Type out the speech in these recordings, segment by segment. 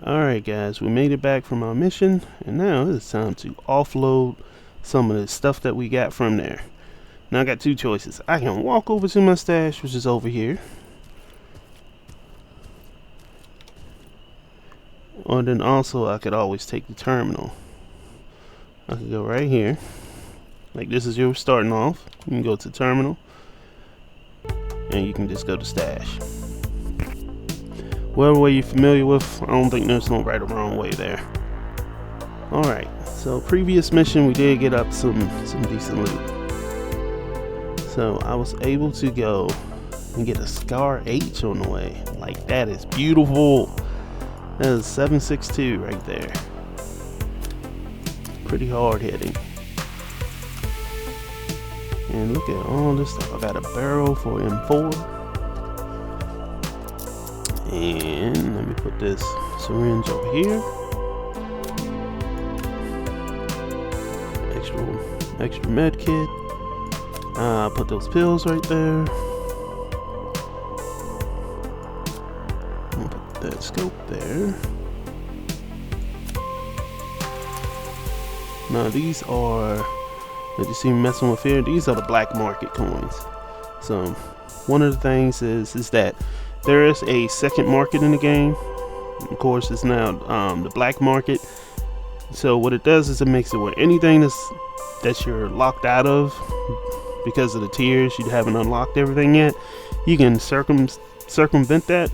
Alright guys, we made it back from our mission, and now it's time to offload some of the stuff that we got from there. Now I got two choices. I can walk over to my stash, which is over here, or then also I could always take the terminal. I could go right here, like this is your starting off. You can go to terminal, and you can just go to stash. Whatever way you're familiar with, I don't think there's no right or wrong way there. Alright, so previous mission we did get up some decent loot. So I was able to go and get a Scar H on the way. Like, that is beautiful. That is 7.62 right there. Pretty hard hitting. And look at all this stuff. I got a barrel for M4. And let me put this syringe over here. Extra med kit. Put those pills right there. I'll put that scope there. Now these are, that you see me messing with here, these are the black market coins. So one of the things is that there is a second market in the game. Of course, it's now the black market. So what it does is it makes it where anything that you're locked out of because of the tiers, you haven't unlocked everything yet, you can circumvent that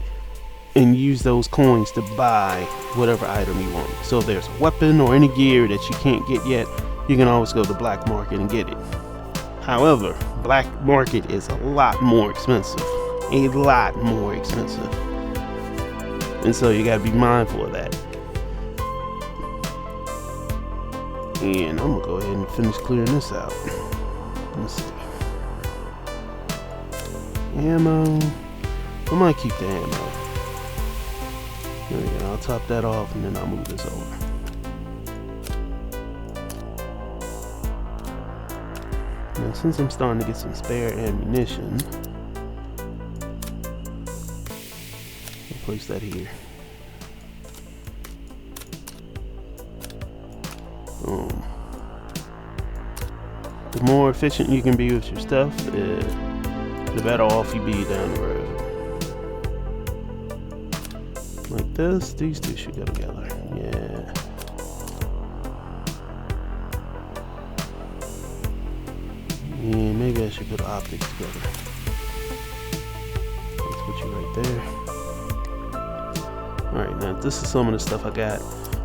and use those coins to buy whatever item you want. So if there's a weapon or any gear that you can't get yet, you can always go to black market and get it. However, black market is a lot more expensive. A lot more expensive, and so you gotta be mindful of that. And I'm gonna go ahead and finish clearing this out. Let's see. Ammo. I might keep the ammo. There we go. I'll top that off and then I'll move this over. Now since I'm starting to get some spare ammunition, place that here. The more efficient you can be with your stuff, the better off you be down the road. Like this, these two should go together. Yeah. And maybe I should put optics together. Let's put you right there. Alright, now this is some of the stuff I got.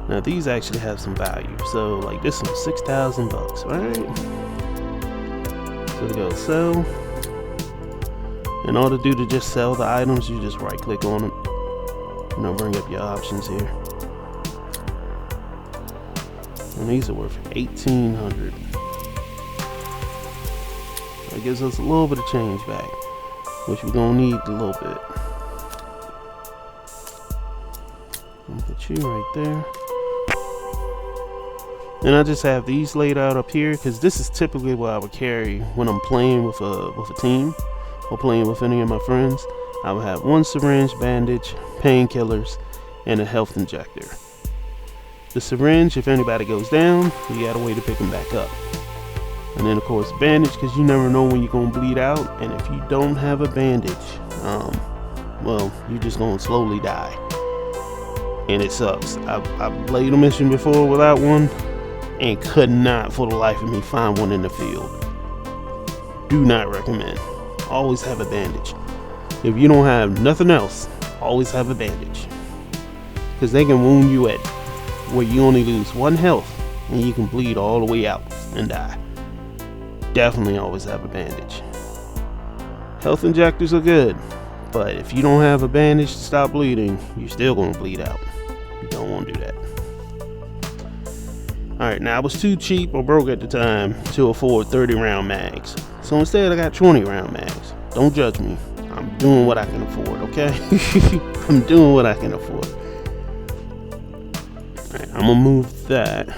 Now these actually have some value. So like this one's 6,000 bucks, right? So we go sell. In order to just sell the items, you just right click on it. And I'll bring up your options here. And these are worth 1,800. That gives us a little bit of change back, which we're gonna need a little bit. Put you right there, and I just have these laid out up here because this is typically what I would carry when I'm playing with a team or playing with any of my friends. I would have one syringe, bandage, painkillers, and a health injector. The syringe, if anybody goes down, you got a way to pick them back up. And then of course bandage, because you never know when you're gonna bleed out, and if you don't have a bandage, well, you're just gonna slowly die. And it sucks. I've played a mission before without one and could not for the life of me find one in the field. Do not recommend. Always have a bandage. If you don't have nothing else, always have a bandage, because they can wound you at where you only lose 1 health and you can bleed all the way out and die. Definitely always have a bandage. Health injectors are good, but if you don't have a bandage to stop bleeding, you're still gonna bleed out. You don't want to do that. Alright, now I was too cheap or broke at the time to afford 30 round mags. So instead I got 20 round mags. Don't judge me. I'm doing what I can afford, okay? I'm doing what I can afford. Alright, I'm gonna move that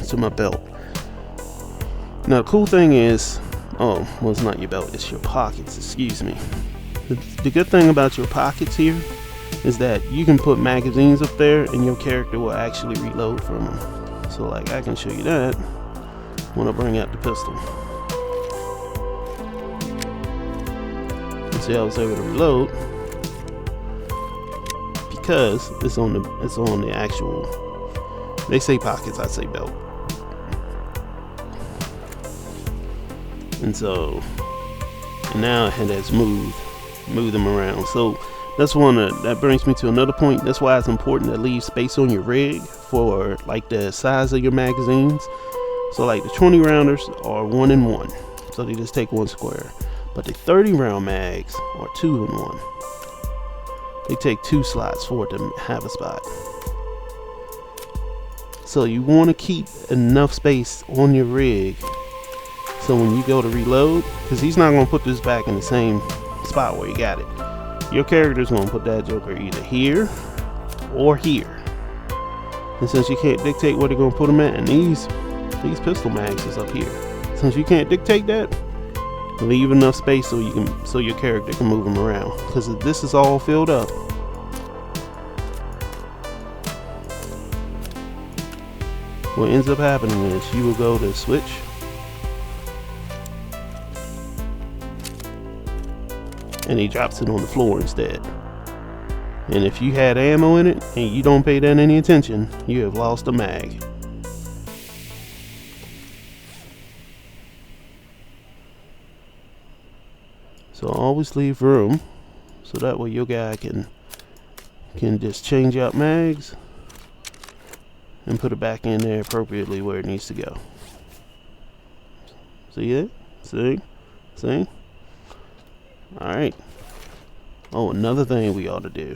to my belt. Now the cool thing is, oh, well, it's not your belt, it's your pockets, excuse me. The good thing about your pockets here is that you can put magazines up there and your character will actually reload from them. So like I can show you that when I bring out the pistol. You see I was able to reload because it's on the actual, they say pockets, I say belt. And so now it has moved them around. So that's one that brings me to another point. That's why it's important to leave space on your rig for like the size of your magazines. So like the 20 rounders are 1 in 1, so they just take 1 square. But the 30 round mags are 2 in 1. They take 2 slots for it to have a spot. So you want to keep enough space on your rig so when you go to reload, because he's not going to put this back in the same spot where you got it. Your character's going to put that joker either here or here. And since you can't dictate where they're going to put them at, and these pistol mags is up here. Since you can't dictate that, leave enough space so your character can move them around. Because if this is all filled up, what ends up happening is you will go to switch, and he drops it on the floor instead. And if you had ammo in it and you don't pay that any attention, you have lost a mag. So always leave room so that way your guy can just change out mags and put it back in there appropriately where it needs to go. See it? See? Alright. Oh, another thing we ought to do.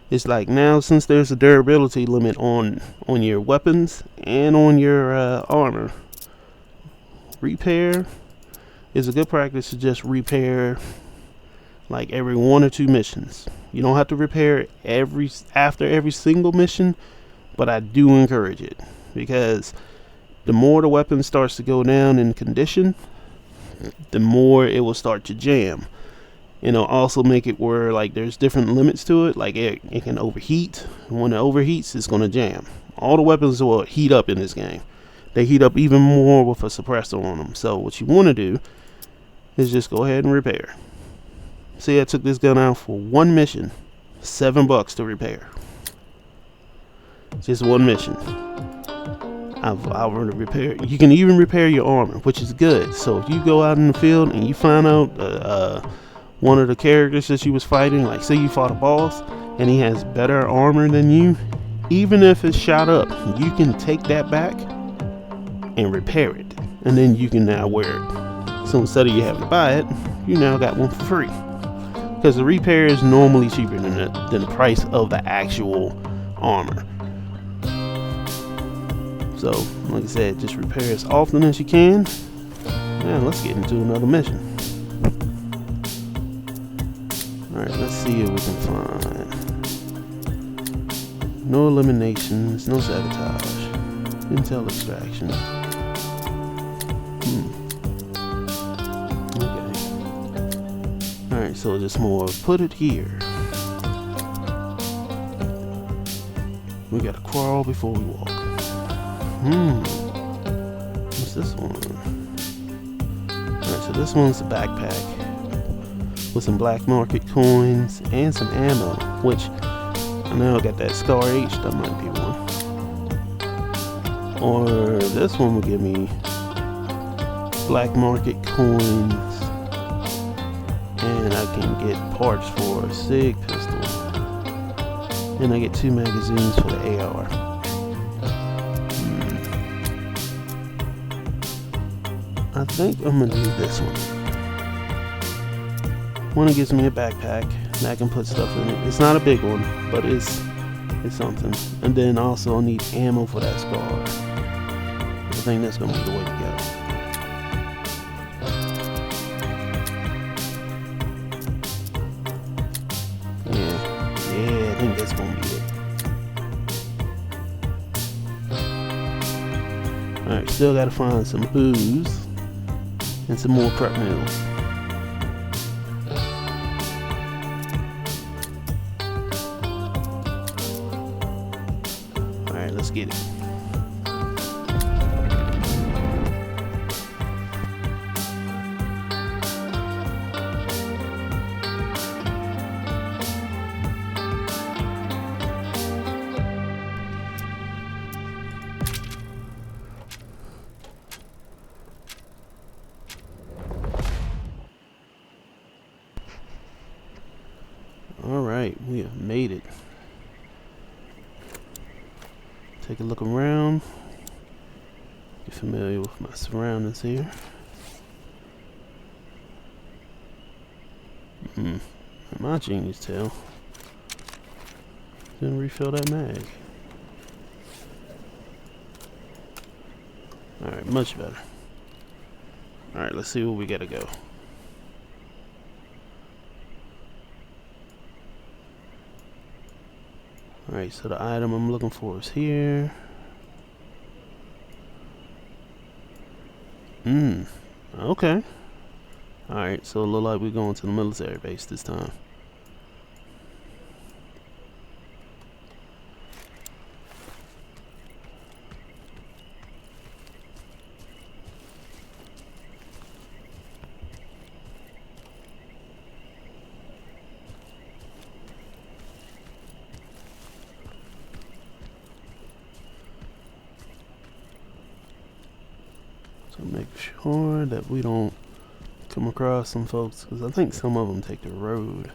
It's like now, since there's a durability limit on your weapons and on your armor, repair is a good practice to just repair like every 1 or 2 missions. You don't have to repair after every single mission, but I do encourage it, because the more the weapon starts to go down in condition, the more it will start to jam. And it'll also make it where like there's different limits to it, like it can overheat. When it overheats, it's going to jam. All the weapons will heat up in this game. They heat up even more with a suppressor on them. So what you want to do is just go ahead and repair. See, I took this gun out for 1 mission, $7 to repair. Just 1 mission. I've already repaired. You can even repair your armor, which is good. So if you go out in the field and you find out one of the characters that you was fighting, like say you fought a boss and he has better armor than you, even if it's shot up, you can take that back and repair it, and then you can now wear it. So instead of you having to buy it, you now got one for free, because the repair is normally cheaper than the price of the actual armor. So like I said, just repair as often as you can. Now let's get into another mission. Alright, let's see if we can find no eliminations, no sabotage, intel extraction. Okay. Alright, so just more put it here. We gotta crawl before we walk. What's this one? Alright, so this one's a backpack with some black market coins and some ammo, which I know I got that Scar H, that might be one. Or this one will give me black market coins, and I can get parts for a SIG pistol, and I get 2 magazines for the AR. I think I'm gonna do this one. One, it gives me a backpack and I can put stuff in it. It's not a big one, but it's something. And then also I need ammo for that Scar. I think that's gonna be the way to go. Yeah, I think that's gonna be it. Alright, still gotta find some booze and some more prep meals. Let's get it. Alright, we have made it. Take a look around. Get familiar with my surroundings here. My genius tail. Didn't refill that mag. Alright, much better. Alright, let's see where we gotta go. Alright, so the item I'm looking for is here. Okay. Alright, so it looks like we're going to the military base this time. So make sure that we don't come across some folks, because I think some of them take the road.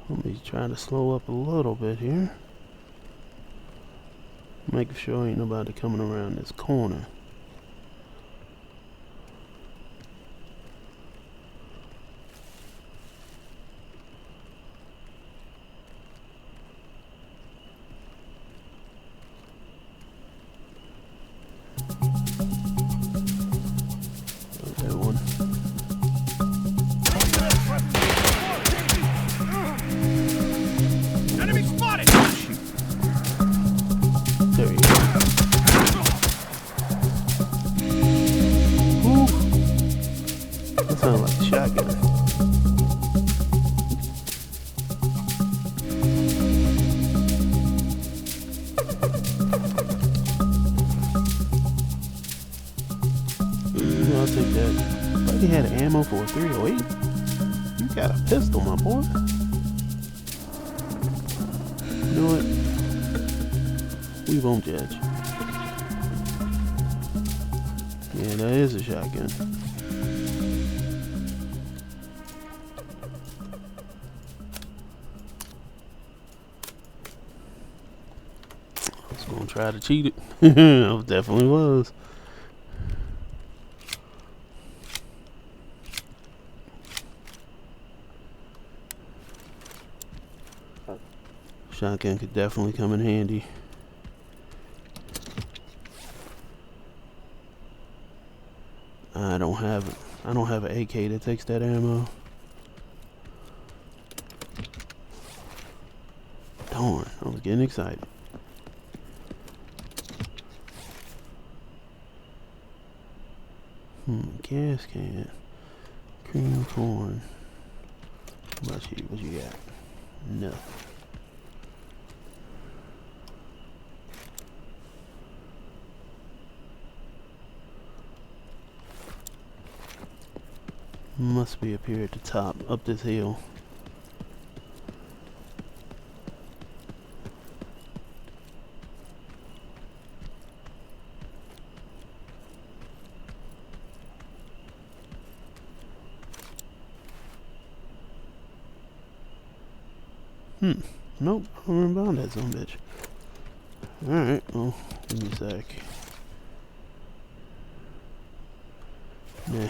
Let me try to slow up a little bit here. Making sure ain't nobody coming around this corner. Okay, one. Enemy spotted! There you go. Woo. That sounds like a shotgun. I'll take that. But he had ammo for a 308. You got a pistol, my boy. You know what? We won't judge. Yeah, that is a shotgun. I was gonna try to cheat it. I definitely was. Shotgun could definitely come in handy. I don't have it. I don't have an AK that takes that ammo. Darn, I was getting excited. Gas can. Cream corn. How about you? What you got? Nothing. Must be up here at the top, up this hill. Nope, I don't remember on that son of a bitch. Alright, well, give me a sec. Nah.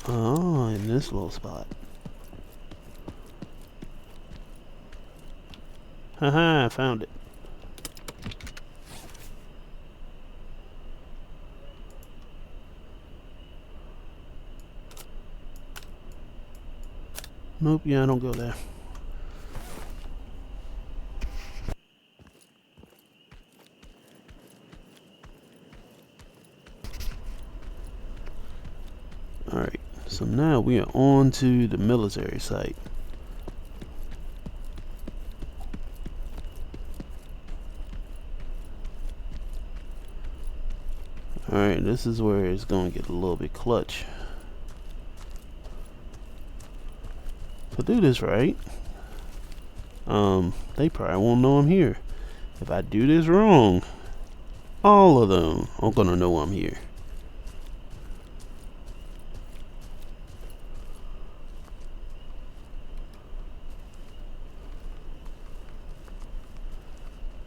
Oh, and in this little spot. Haha, I found it. Nope, yeah, I don't go there. Alright, so now we are on to the military site. Alright, this is where it's going to get a little bit clutch. To do this right, they probably won't know I'm here. If I do this wrong, all of them are going to know I'm here.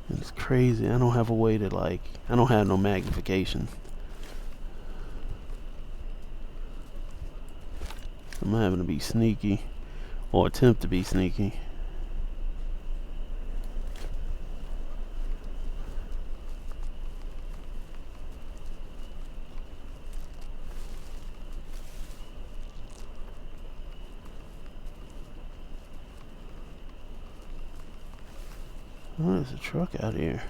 It's crazy. I don't have a way to, like, I don't have no magnification. I'm having to be sneaky, or attempt to be sneaky. Oh, there's a truck out here.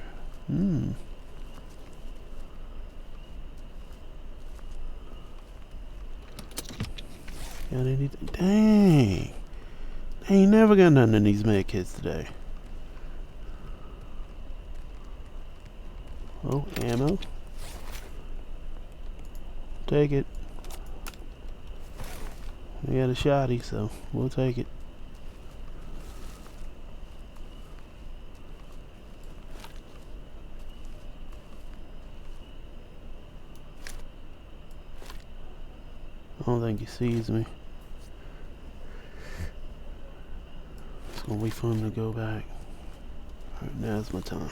Got anything? Dang. I ain't never got nothing in these med kits today. Oh, ammo. Take it. We got a shotty, so we'll take it. I don't think he sees me. It's gonna be fun to go back. Alright, now's my time.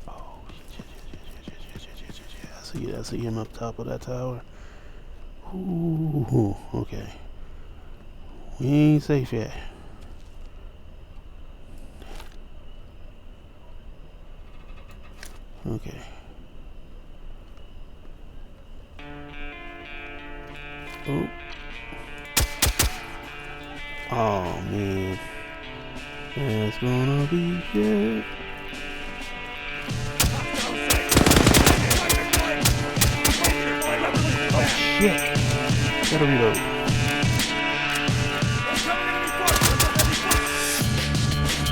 Oh, shit. I see him up top of that tower. Ooh, okay. We ain't safe yet. Okay. Oh. Oh man. That's gonna be shit. Oh shit. Gotta reload.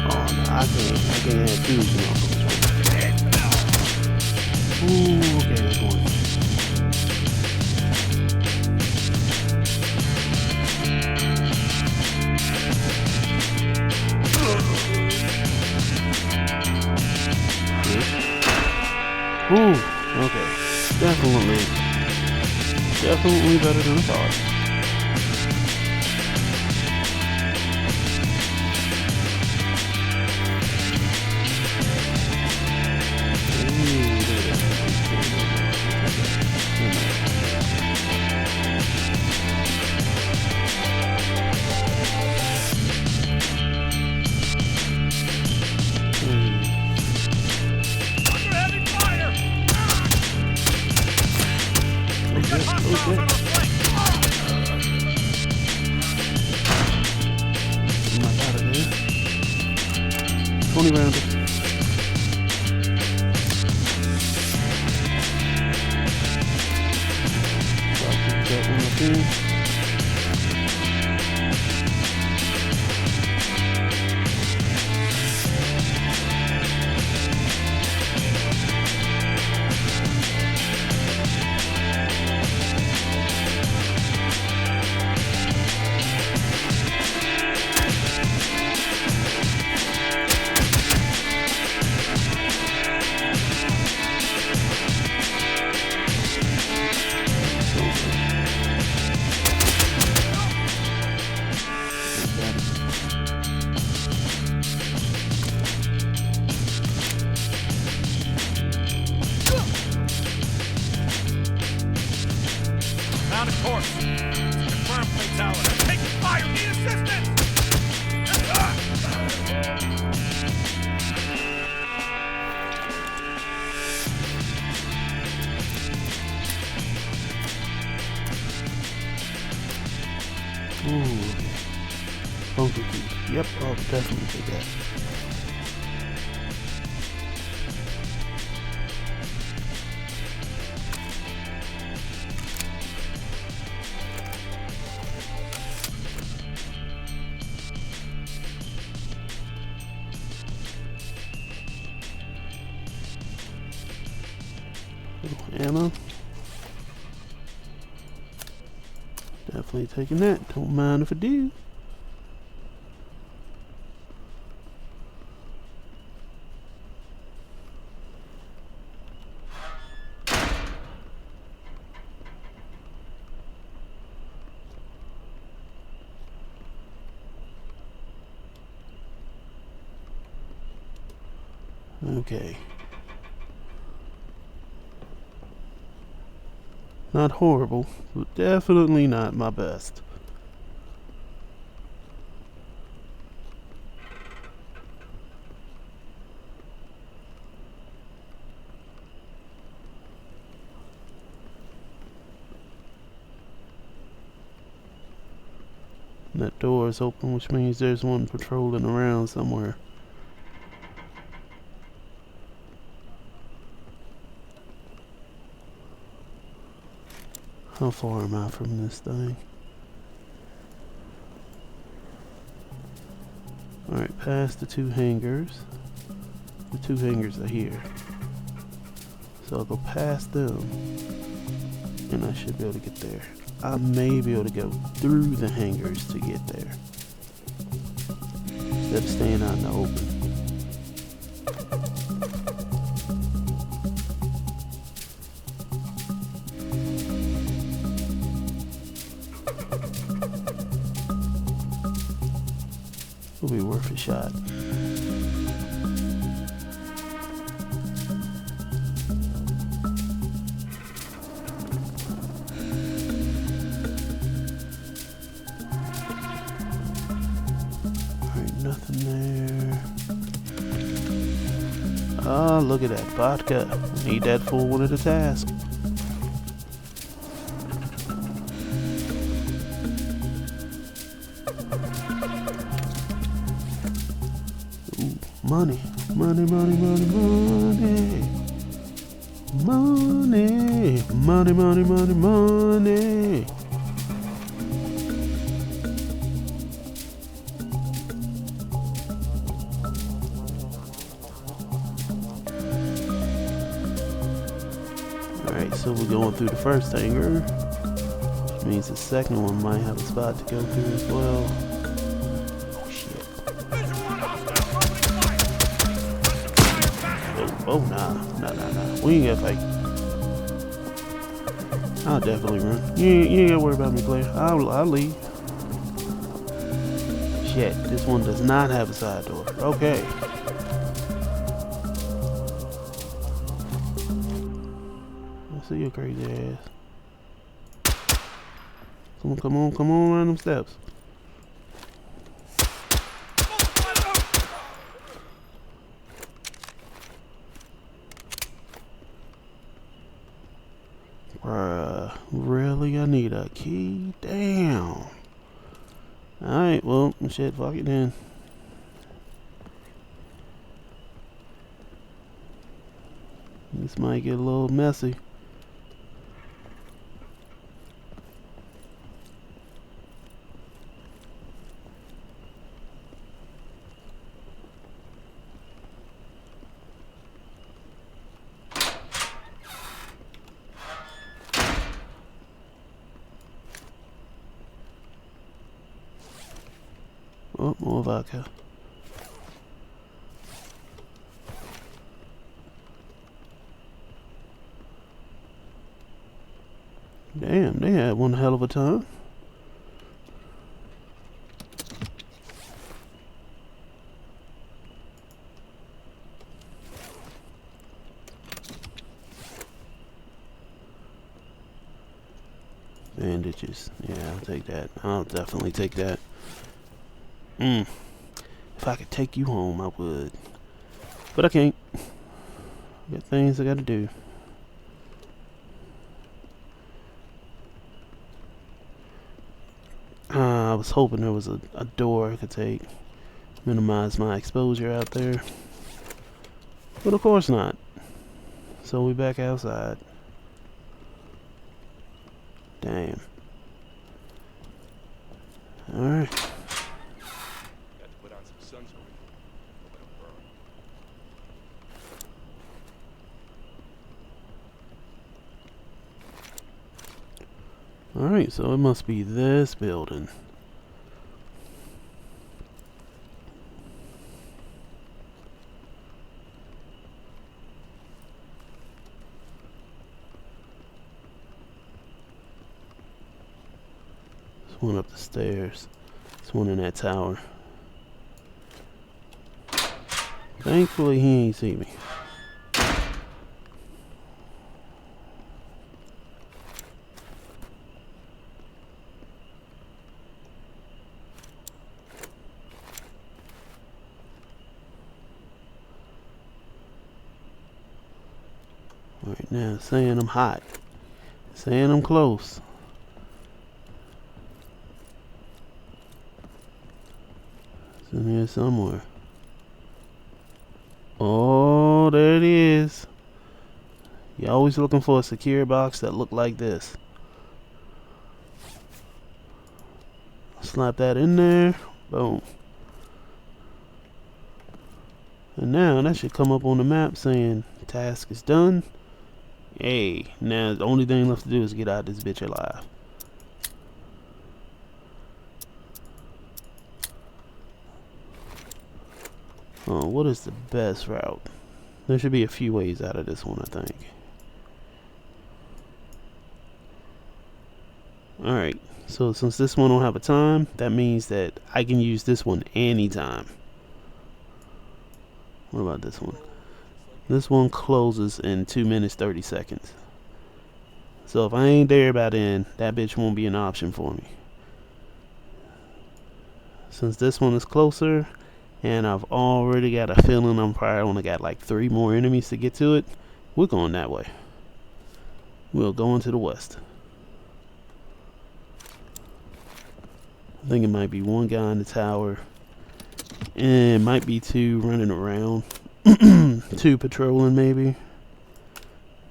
Oh no, I can't have two, you know. Ooh, okay, that's one. Ooh, okay. Definitely better than I thought. Yep, I'll definitely take that. Ammo. Definitely taking that. Don't mind if I do. Okay. Not horrible, but definitely not my best. That door is open, which means there's one patrolling around somewhere. How far am I from this thing? Alright, past the two hangars. The two hangars are here. So I'll go past them, and I should be able to get there. I may be able to go through the hangars to get there, instead of staying out in the open. It'll be worth a shot. Nothing there. Ah, look at that vodka. Need that for one of the tasks. Ooh, money. Money, money, money, money. Money. Money, money, money, money. Alright, so we're going through the first hangar, which means the second one might have a spot to go through as well. Oh shit. Oh nah. We ain't gotta fight. I'll definitely run. You ain't gotta worry about me, player. I'll leave. Shit, this one does not have a side door. Okay. See your crazy ass. Come on, run them steps. Bruh, really? I need a key? Damn. Alright, well, shit, fuck it then. This might get a little messy. Oh, more vodka. Damn, they had one hell of a time. Bandages. Yeah, I'll take that. I'll definitely take that. If I could take you home, I would. But I can't. I got things I gotta do. I was hoping there was a door I could take. Minimize my exposure out there. But of course not. So we back outside. Damn. Alright. Got to put on some sunscreen. Hope it don't burn. Alright, so it must be this building. There's one up the stairs. There's one in that tower. Thankfully he ain't see me. Alright, now saying I'm hot. Saying I'm close. It's in here somewhere. Oh, there it is. You're always looking for a secure box that look like this. Slap that in there. Boom. And now that should come up on the map saying task is done. Hey, now the only thing left to do is get out of this bitch alive. Oh, what is the best route? There should be a few ways out of this one, I think. Alright, so since this one don't have a time, that means that I can use this one anytime. What about this one? This one closes in 2 minutes 30 seconds. So if I ain't there by then, that bitch won't be an option for me. Since this one is closer, and I've already got a feeling I'm probably only got like 3 more enemies to get to it, we're going that way. We'll go into the west. I think it might be one guy in the tower, and it might be 2 running around. 2 patrolling maybe.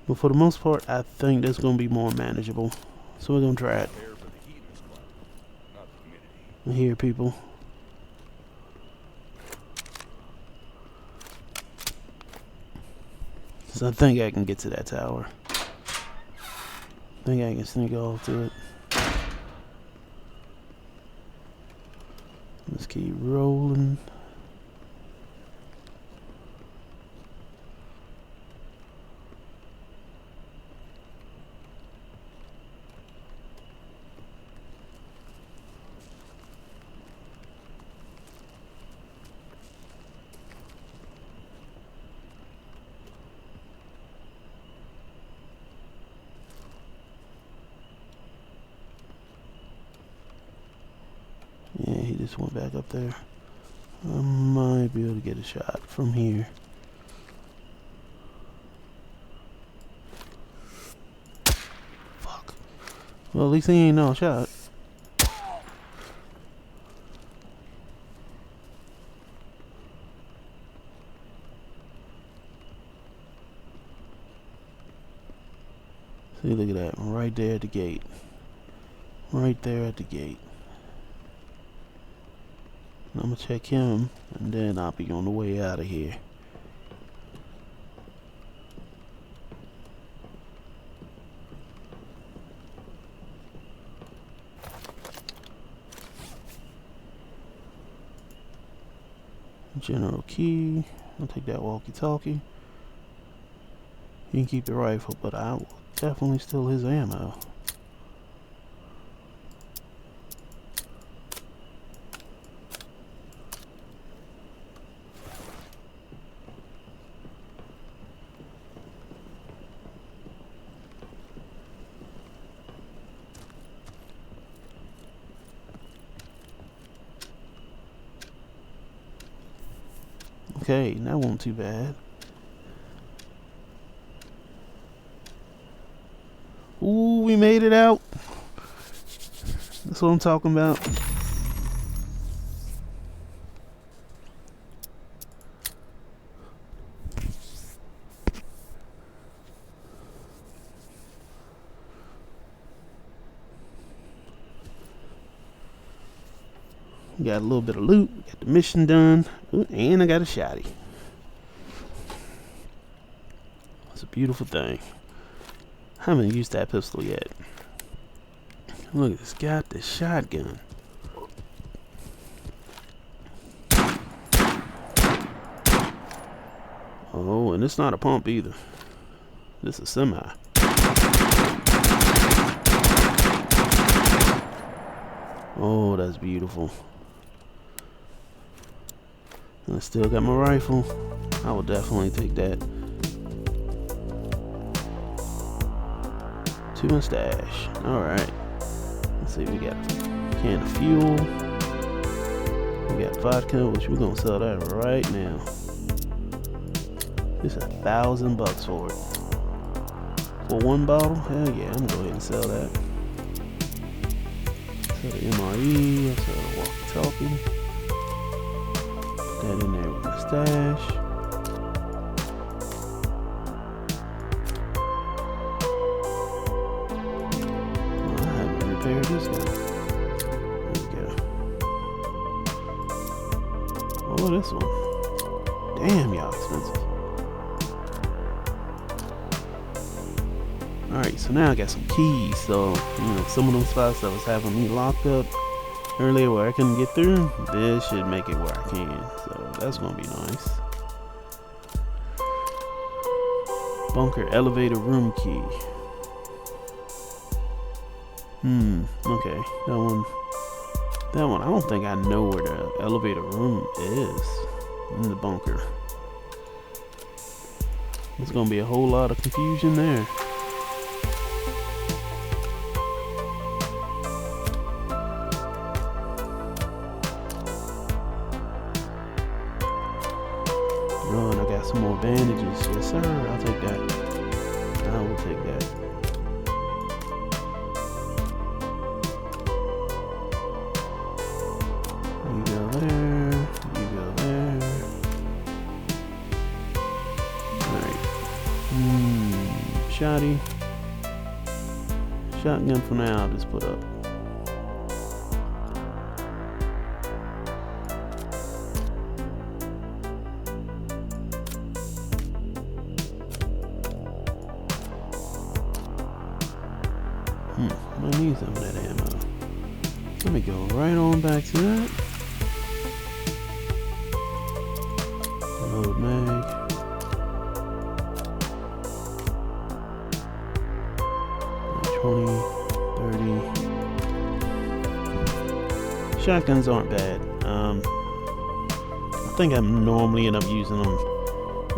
But for the most part, I think that's going to be more manageable. So we're going to try it. I hear people. So I think I can get to that tower. I think I can sneak off to it. Let's keep rolling. Yeah, he just went back up there. I might be able to get a shot from here. Fuck. Well, at least he ain't no shot. See, look at that. Right there at the gate. Right there at the gate. I'm gonna check him, and then I'll be on the way out of here. General key. I'll take that walkie-talkie. You can keep the rifle, but I will definitely steal his ammo. Okay, that wasn't too bad. Ooh, we made it out. That's what I'm talking about. We got a little bit of loot. We got the mission done. Ooh, and I got a shotty. It's a beautiful thing. I haven't used that pistol yet. Look, it's got the shotgun. Oh, and it's not a pump either. This is semi. Oh, that's beautiful. And I still got my rifle. I will definitely take that. To my stash. Alright. Let's see, we got a can of fuel. We got vodka, which we're gonna sell that right now. It's $1,000 for it. For one bottle? Hell yeah, I'm gonna go ahead and sell that. Sell the MRE, I'll sell the walkie-talkie. Put that in there with my stash. Oh, I haven't repaired this guy. There we go. Oh, this one. Damn, y'all expensive. Alright, so now I got some keys. So, you know, some of them spots that was having me locked up earlier where I couldn't get through, this should make it where I can. So that's gonna be nice. Bunker elevator room key. Okay. That one, I don't think I know where the elevator room is in the bunker. There's gonna be a whole lot of confusion there. Oh, and I got some more bandages. Yes, sir. I'll take that. I will take that. You go there. You go there. Alright. Shotty. Shotgun for now, I'll just put up. I need some of that ammo. Let me go right on back to that. Load mag. $20, $30. Shotguns aren't bad. I think I normally end up using them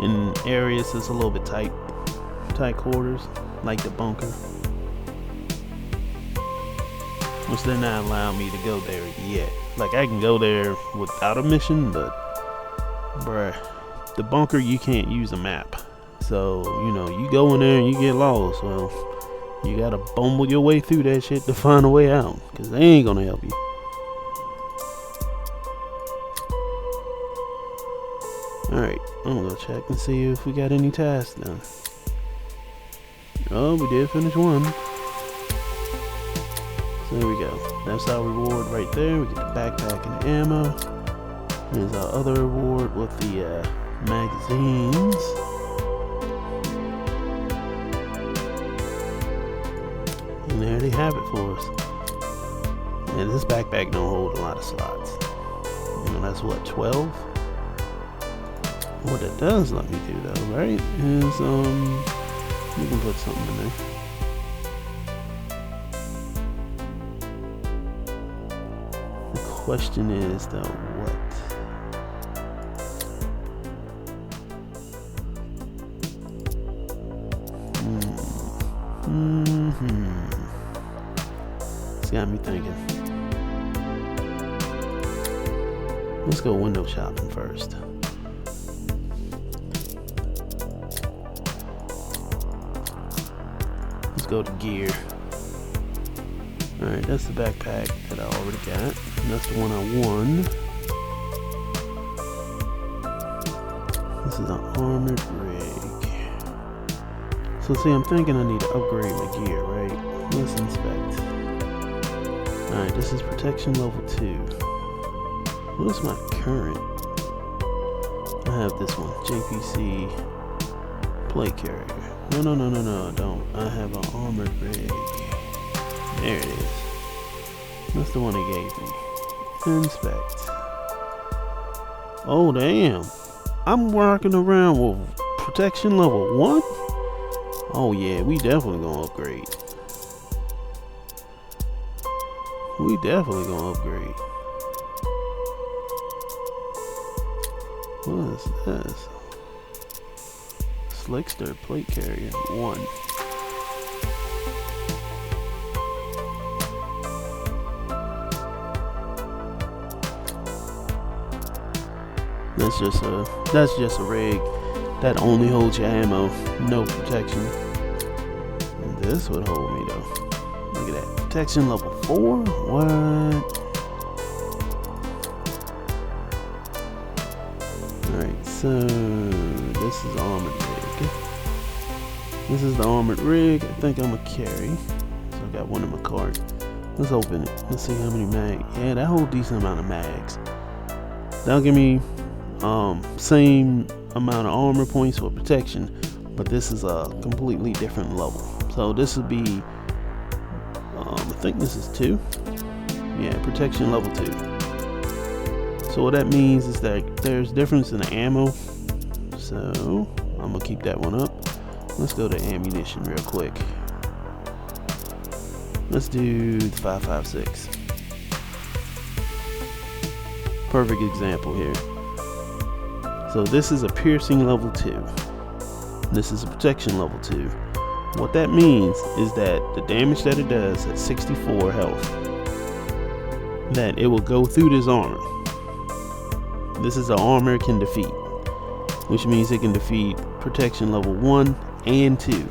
in areas that's a little bit tight quarters, like the bunker. Which they're not allowing me to go there yet. Like, I can go there without a mission, but bruh, the bunker, you can't use a map. So, you know, you go in there and you get lost. Well, you gotta bumble your way through that shit to find a way out, because they ain't gonna help you. Alright, I'm gonna go check and see if we got any tasks done. Oh, we did finish one. There we go. That's our reward right there. We get the backpack and the ammo. There's our other reward with the magazines. And there they have it for us. And this backpack don't hold a lot of slots. You know, that's what, 12? What it does let me do though, right, is you can put something in there. Question is though, what? It's got me thinking. Let's go window shopping first. Let's go to gear. Alright, that's the backpack that I already got. And that's the one I won. This is an armored rig. So see, I'm thinking I need to upgrade my gear, right? Let's inspect. Alright, this is protection level 2. What is my current? I have this one, JPC plate carrier. No, I don't. I have an armored rig. There it is. That's the one they gave me. Inspect. Oh, damn. I'm walking around with protection level 1? Oh, yeah, we definitely gonna upgrade. We definitely gonna upgrade. What is this? Slickster plate carrier 1. That's just a rig that only holds your ammo, no protection. This would hold me though. Look at that, protection level 4. What? Alright, so this is armored rig. This is the armored rig. I think I'm gonna carry. So I got one in my cart. Let's open it. Let's see how many mags. Yeah, that whole decent amount of mags. That'll give me same amount of armor points for protection, but this is a completely different level. So this would be I think this is 2. Yeah, protection level 2. So what that means is that there's difference in the ammo. So I'm gonna keep that one up. Let's go to ammunition real quick. Let's do the 5.56. Perfect example here. So this is a piercing level 2. This is a protection level 2. What that means is that the damage that it does at 64 health, that it will go through this armor. This is an armor it can defeat, which means it can defeat protection level 1 and 2.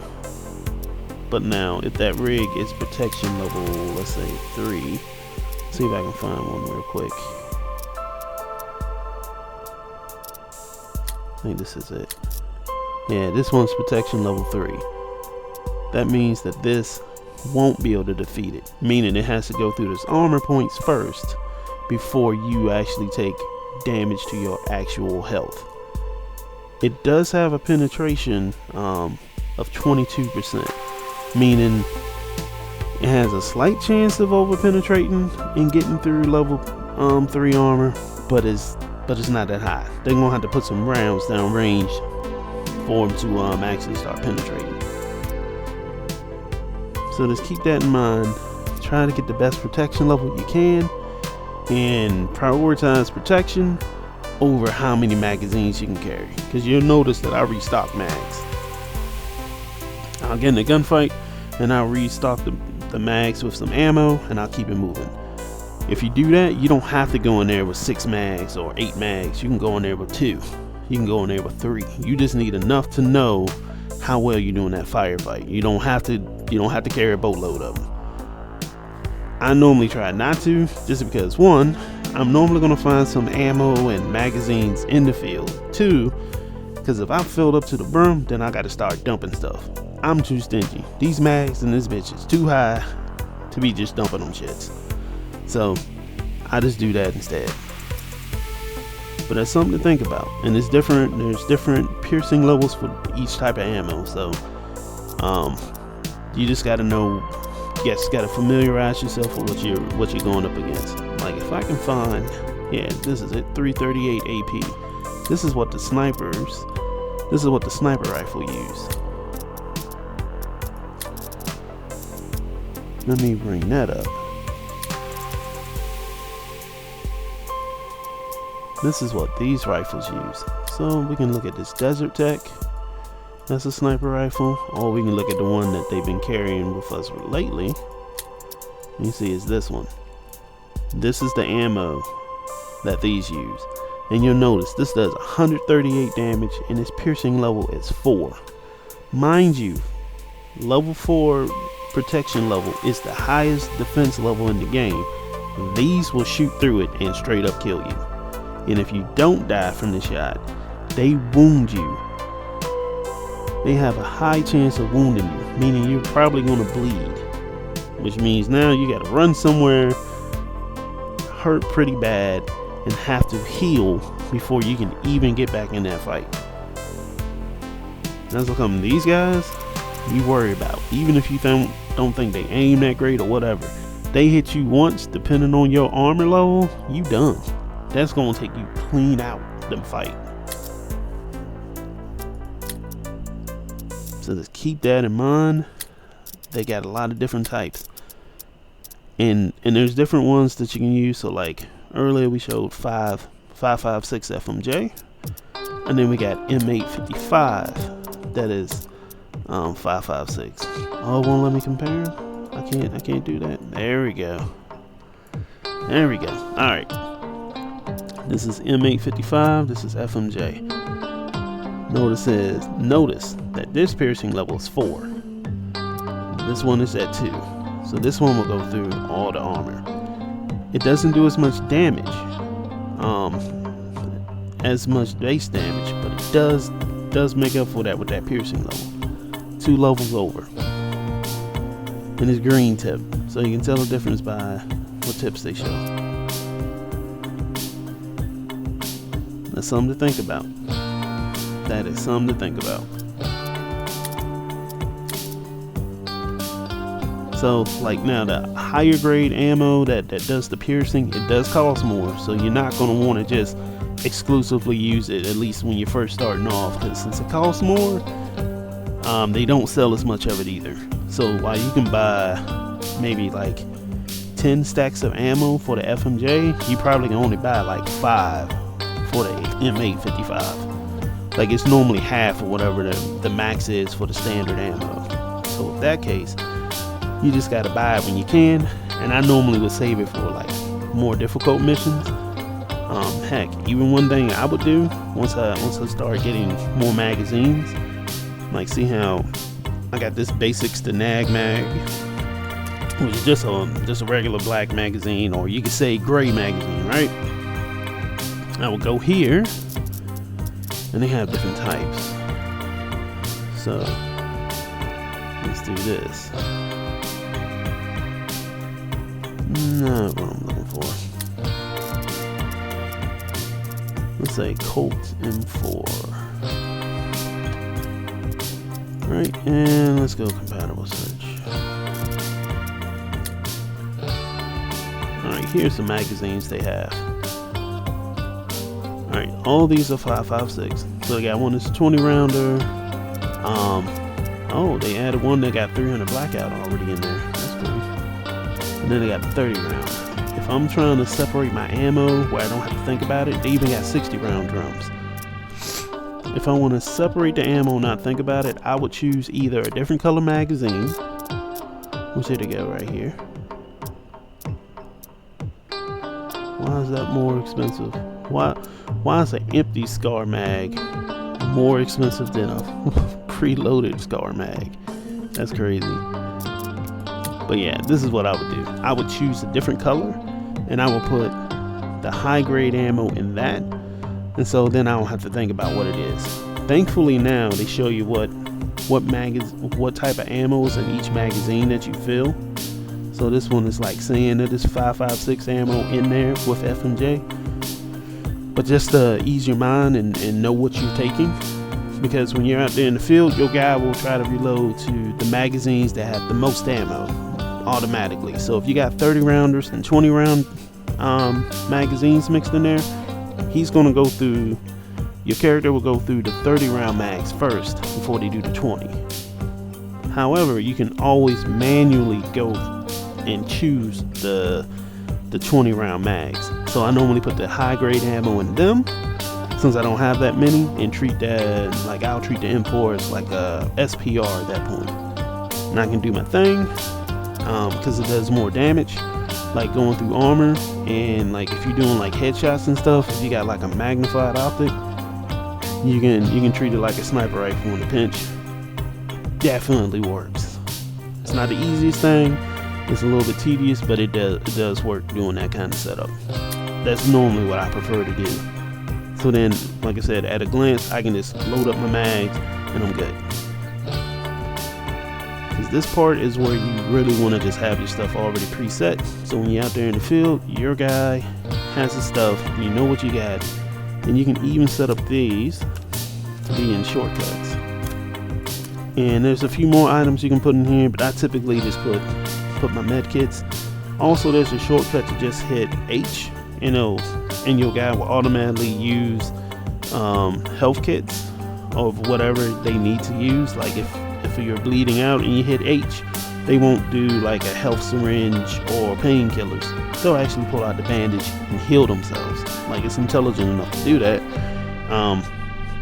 But now if that rig is protection level, let's say 3, let's see if I can find one real quick. I think this is it. Yeah, this one's protection level 3. That means that this won't be able to defeat it, meaning it has to go through this armor points first before you actually take damage to your actual health. It does have a penetration of 22%, meaning it has a slight chance of over penetrating and getting through level 3 armor, but it's not that high. They're gonna have to put some rounds down range for them to actually start penetrating. So just keep that in mind. Try to get the best protection level you can and prioritize protection over how many magazines you can carry, because you'll notice that I restock mags. I'll get in a gunfight and I'll restock the mags with some ammo and I'll keep it moving. If you do that, you don't have to go in there with 6 mags or 8 mags. You can go in there with 2. You can go in there with 3. You just need enough to know how well you're doing that firefight. You don't have to carry a boatload of them. I normally try not to, just because 1, I'm normally going to find some ammo and magazines in the field. 2, because if I filled up to the brim, then I got to start dumping stuff. I'm too stingy. These mags in this bitch is too high to be just dumping them shits. So I just do that instead. But that's something to think about. And it's different. There's different piercing levels for each type of ammo. So you just got to know. You just got to familiarize yourself with what you're going up against. Like if I can find, yeah, this is it, 338 AP. This is what the sniper rifle used. Let me bring that up. This is what these rifles use. So we can look at this Desert Tech. That's a sniper rifle. Or we can look at the one that they've been carrying with us lately. You see, it's this one. This is the ammo that these use. And you'll notice this does 138 damage and its piercing level is 4. Mind you, level 4 protection level is the highest defense level in the game. These will shoot through it and straight up kill you. And if you don't die from the shot, they wound you. They have a high chance of wounding you, meaning you're probably going to bleed. Which means now you got to run somewhere, hurt pretty bad, and have to heal before you can even get back in that fight. That's what come these guys you worry about. Even if you don't think they aim that great or whatever, they hit you once, depending on your armor level, you done. That's gonna take you clean out them fight. So just keep that in mind. They got a lot of different types, and there's different ones that you can use. So like earlier we showed 5.56 FMJ, and then we got M855 that is 5.56. Oh, it won't let me compare them. I can't do that. There we go. All right, this is M855, this is FMJ. Notice that this piercing level is 4. This one is at 2. So this one will go through all the armor. It doesn't do as much damage, as much base damage, but it does make up for that with that piercing level. 2 levels over. And it's green tip, so you can tell the difference by what tips they show. That's something to think about. That is something to think about. So like now the higher grade ammo that does the piercing, it does cost more, so you're not going to want to just exclusively use it, at least when you're first starting off, because since it costs more, they don't sell as much of it either. So while you can buy maybe like 10 stacks of ammo for the FMJ, you probably can only buy like 5 for the M855. Like it's normally half or whatever the max is for the standard ammo. So with that case, you just gotta buy it when you can, and I normally would save it for like more difficult missions. Heck, even one thing I would do once I start getting more magazines, like see how I got this basics to nag mag, which is just a regular black magazine, or you could say gray magazine, right? I will go here, and they have different types. So let's do this. Not what I'm looking for. Let's say Colt M4. Right, and let's go compatible search. Alright, here's the magazines they have. Alright, all these are 5.56. So they got one that's a 20 rounder. Oh, they added one that got 300 blackout already in there. That's cool. And then they got the 30 round. If I'm trying to separate my ammo where I don't have to think about it, they even got 60 round drums. If I want to separate the ammo and not think about it, I would choose either a different color magazine, which here to go right here. Why is that more expensive? Why is an empty scar mag more expensive than a preloaded scar mag? That's crazy. But yeah, this is what I would do. I would choose a different color, and I will put the high grade ammo in that, and so then I don't have to think about what it is. Thankfully now they show you what type of ammo is in each magazine that you fill. So this one is like saying that it's 5.56 ammo in there with FMJ. But just to ease your mind and know what you're taking, because when you're out there in the field, your guy will try to reload to the magazines that have the most ammo automatically. So if you got 30 rounders and 20 round magazines mixed in there, he's going to go through, your character will go through the 30 round mags first before they do the 20. However, you can always manually go and choose the 20 round mags. So I normally put the high grade ammo in them, since I don't have that many, and treat that like I'll treat the M4 as like a SPR at that point. And I can do my thing, because it does more damage, like going through armor, and like if you're doing like headshots and stuff, if you got like a magnified optic, you can treat it like a sniper rifle in a pinch. Definitely works. It's not the easiest thing, it's a little bit tedious, but it does work doing that kind of setup. That's normally what I prefer to do. So then, like I said, at a glance, I can just load up my mags and I'm good. Because this part is where you really want to just have your stuff already preset. So when you're out there in the field, your guy, has the stuff, you know what you got, and you can even set up these to be in shortcuts. And there's a few more items you can put in here, but I typically just put my med kits. Also, there's a shortcut to just hit H, and your guy will automatically use health kits of whatever they need to use. Like if you're bleeding out and you hit H, they won't do like a health syringe or painkillers. They'll actually pull out the bandage and heal themselves. Like, it's intelligent enough to do that.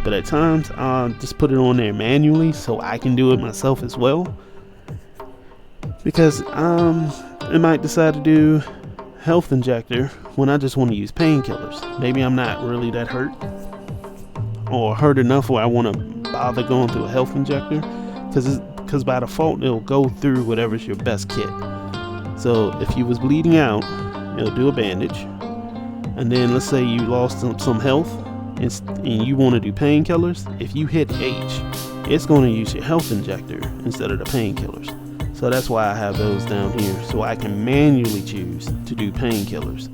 But at times I'll just put it on there manually so I can do it myself as well, because I might decide to do health injector when I just want to use painkillers. Maybe I'm not really that hurt, or hurt enough where I want to bother going through a health injector, because by default it'll go through whatever's your best kit. So if you was bleeding out, it'll do a bandage, and then let's say you lost some health and you want to do painkillers. If you hit H, it's going to use your health injector instead of the painkillers. So that's why I have those down here, so I can manually choose to do painkillers.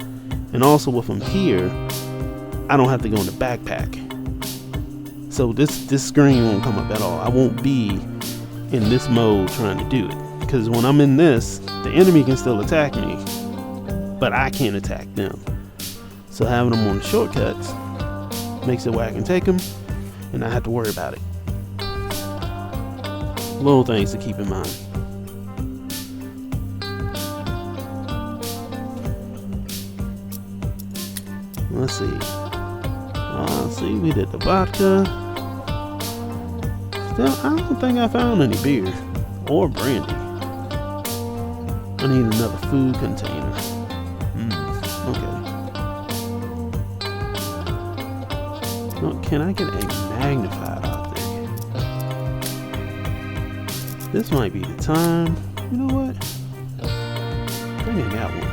And also with them here, I don't have to go in the backpack. So this screen won't come up at all. I won't be in this mode trying to do it, because when I'm in this, the enemy can still attack me, but I can't attack them. So having them on the shortcuts makes it where I can take them and not have to worry about it. Little things to keep in mind. Let's see. See, we did the vodka. Still, I don't think I found any beer or brandy. I need another food container. Okay. Oh, can I get a magnified optic? This might be the time. You know what? I think I got one.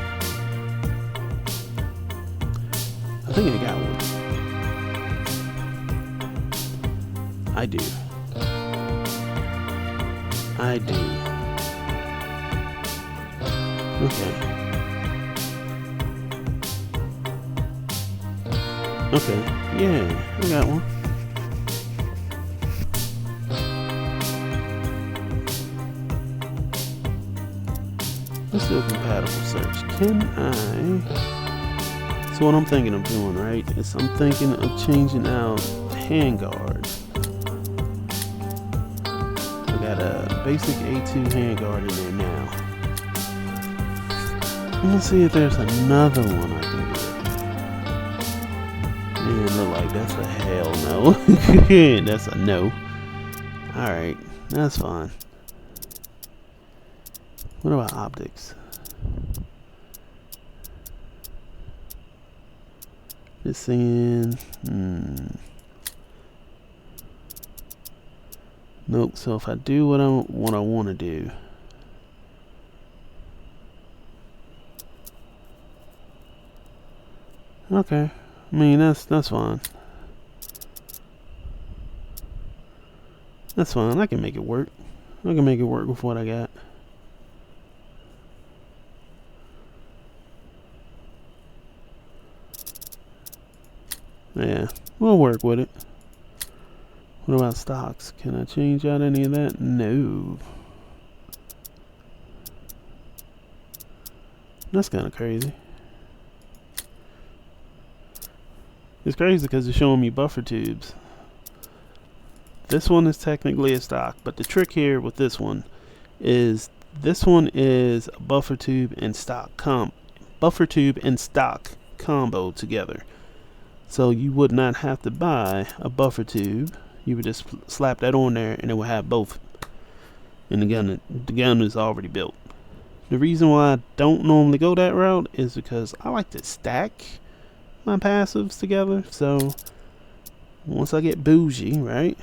I think I got one. I do. Okay. Yeah, I got one. Let's do a compatible search. Can I... So what I'm thinking of doing, right, is I'm thinking of changing out the handguard. I got a basic A2 handguard in there now. Let's see if there's another one I can get. Man, look like that's a hell no. That's a no. Alright, that's fine. What about optics? Just saying. Nope. So if I do what I want to do, okay. I mean that's fine. That's fine. I can make it work. I can make it work with what I got. Yeah, we'll work with it. What about stocks? Can I change out any of that? No. That's kind of crazy. It's crazy because it's showing me buffer tubes. This one is technically a stock, but the trick here with this one is a buffer tube and stock combo together. So you would not have to buy a buffer tube. You would just slap that on there and it will have both. And the gun is already built. The reason why I don't normally go that route is because I like to stack my passives together. So once I get bougie, right?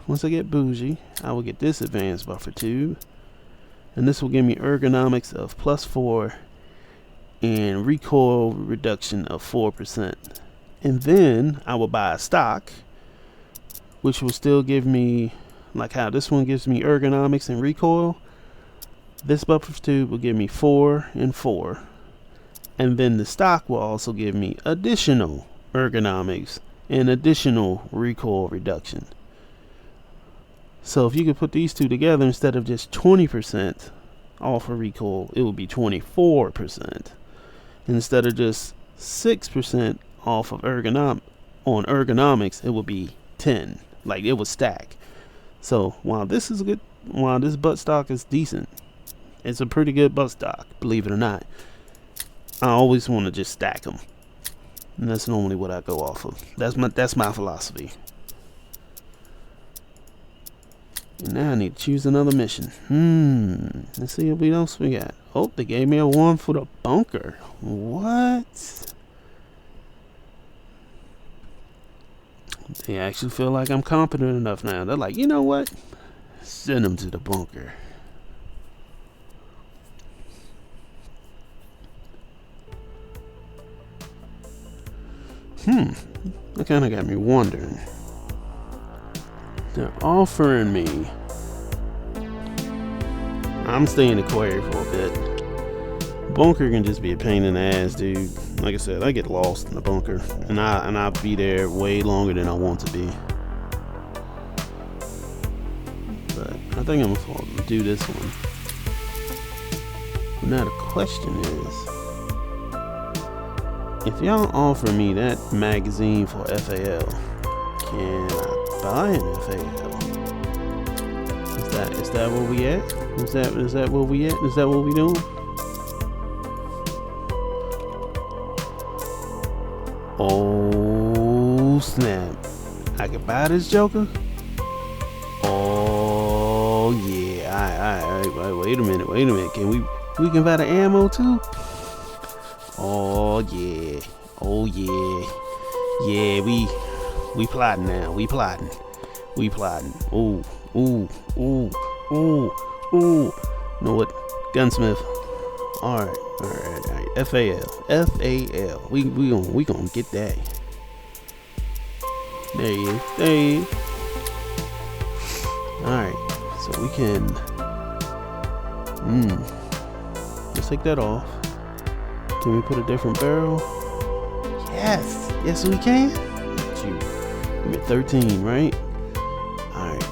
Once I get bougie, I will get this advanced buffer tube. And this will give me ergonomics of +4 and recoil reduction of 4%. And then I will buy a stock, which will still give me, like how this one gives me ergonomics and recoil, this buffer tube will give me 4 and 4. And then the stock will also give me additional ergonomics and additional recoil reduction. So if you could put these two together, instead of just 20% off of recoil, it would be 24%. Instead of just 6% off of ergonomics, it would be 10. Like, it would stack. So while this is good, while this butt stock is decent, it's a pretty good butt stock, believe it or not. I always want to just stack them, and that's normally what I go off of. That's my philosophy. And now I need to choose another mission. Let's see what else we got. Oh, they gave me a one for the bunker. What? They actually feel like I'm competent enough now. They're like, you know what? Send them to the bunker. That kind of got me wondering. They're offering me. I'm staying in the quarry for a bit. Bunker can just be a pain in the ass, dude. Like I said, I get lost in the bunker, and I'll be there way longer than I want to be. But I think I'm gonna do this one. But now the question is, if y'all offer me that magazine for FAL, can I buy an FAL? Is that where we at? Is that where we at? Is that what we doing? Oh snap! I can buy this Joker. Oh yeah! Alright. Wait a minute. Can we can buy the ammo too? Oh yeah! Yeah, we plotting now. We plotting. Ooh. Know what? Gunsmith. All right. FAL. We gonna get that. There he is. All right. So we can. Let's take that off. Can we put a different barrel? Yes, we can. I'm at 13, right? All right.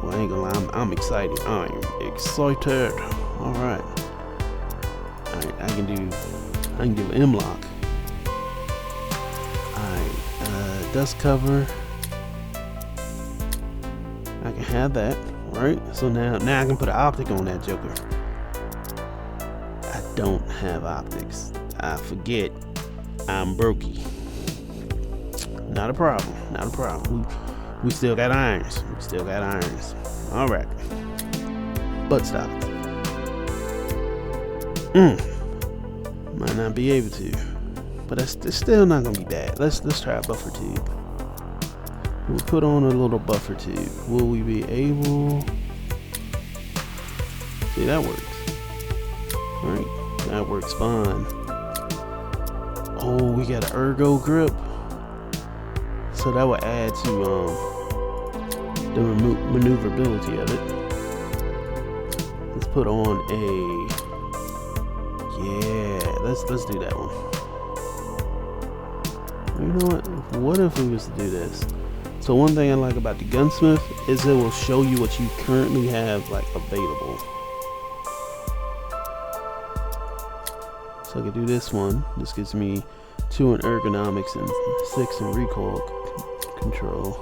Well, I ain't gonna lie. I'm excited. I'm excited. All right. I can do M-lock. Alright, dust cover. I can have that, right? So now I can put an optic on that Joker. I don't have optics. I forget. I'm brokey. Not a problem. We still got irons. Alright. Butt stop. Might not be able to, but it's still not gonna be bad. Let's try a buffer tube. We'll put on a little buffer tube. Will we be able? See, that works. Right, that works fine. Oh, we got an ergo grip, so that will add to the maneuverability of it. Let's put on a. Yeah, let's do that one. You know what? What if we was to do this? So one thing I like about the Gunsmith is it will show you what you currently have like available. So I could do this one. This gives me 2 in ergonomics and 6 in recoil control.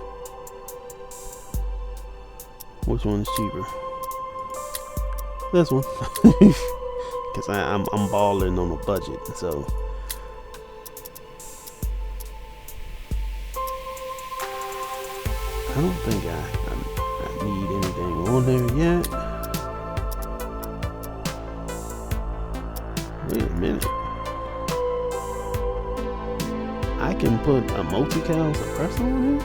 Which one is cheaper? This one. Because I'm balling on a budget, so I don't think I need anything on there yet. Wait a minute. I can put a multi-cal suppressor on here?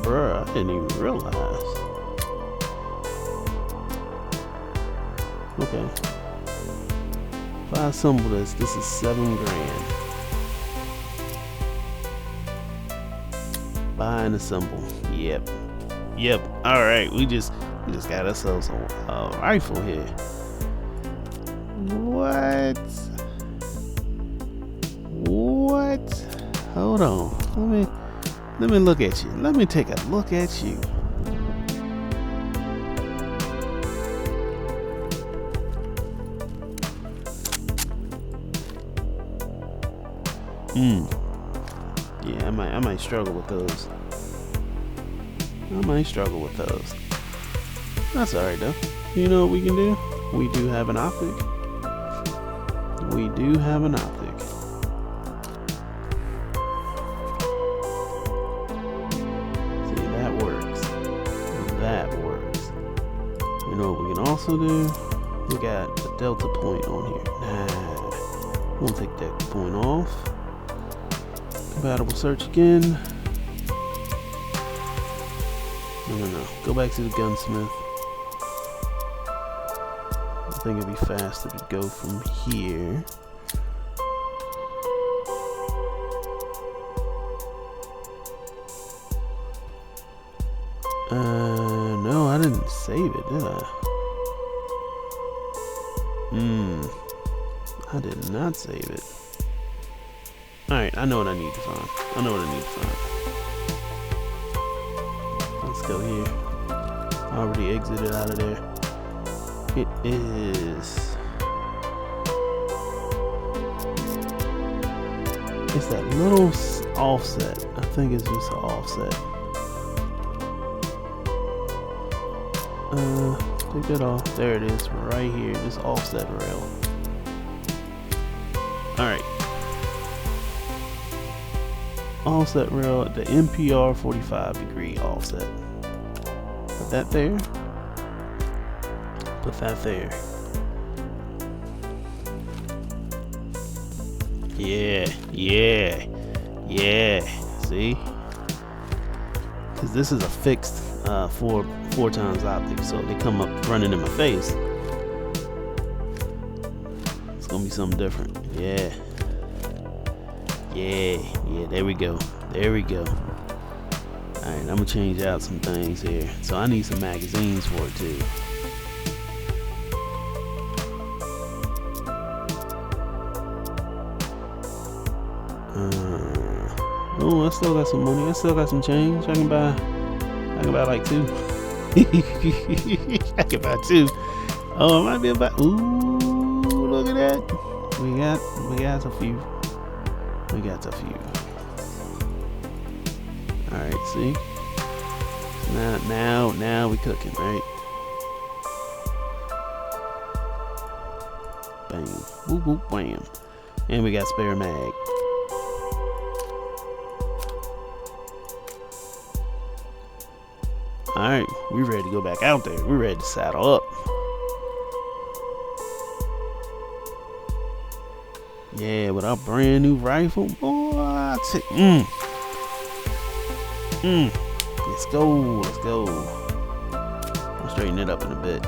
Bruh, I didn't even realize. Okay. If I assemble this is $7 grand. Buy and assemble. Yep. Alright, we just got ourselves a rifle here. What? What? Hold on. Let me look at you. Let me take a look at you. Yeah, I might struggle with those. That's alright though. You know what we can do? We do have an optic. See, that works. You know what we can also do? We got a delta point on here. Nah, we'll take that point off. Compatible search again. No. Go back to the gunsmith. I think it'd be faster to go from here. No, I didn't save it, did I? I did not save it. Alright, I know what I need to find. Let's go here. I already exited out of there. It is... It's that little offset. I think it's just an offset. Take that off. There it is, right here. This offset rail. Alright. Offset rail at the NPR 45-degree offset. Put that there. Yeah. See? Because this is a fixed four times optic, so they come up running in my face. It's gonna be something different. Yeah. There we go. Alright, I'm gonna change out some things here. So I need some magazines for it too. Oh, I still got some money. I still got some change. I can buy like 2. I can buy 2. Oh, it might be about. Ooh, look at that. We got a few. All right, see. Now we cooking, right? Bam, whoop whoop, wham, and we got spare mag. Alright, we're ready to go back out there. We're ready to saddle up. Yeah, with our brand new rifle. Boy, Let's go. I'll straighten it up in a bit.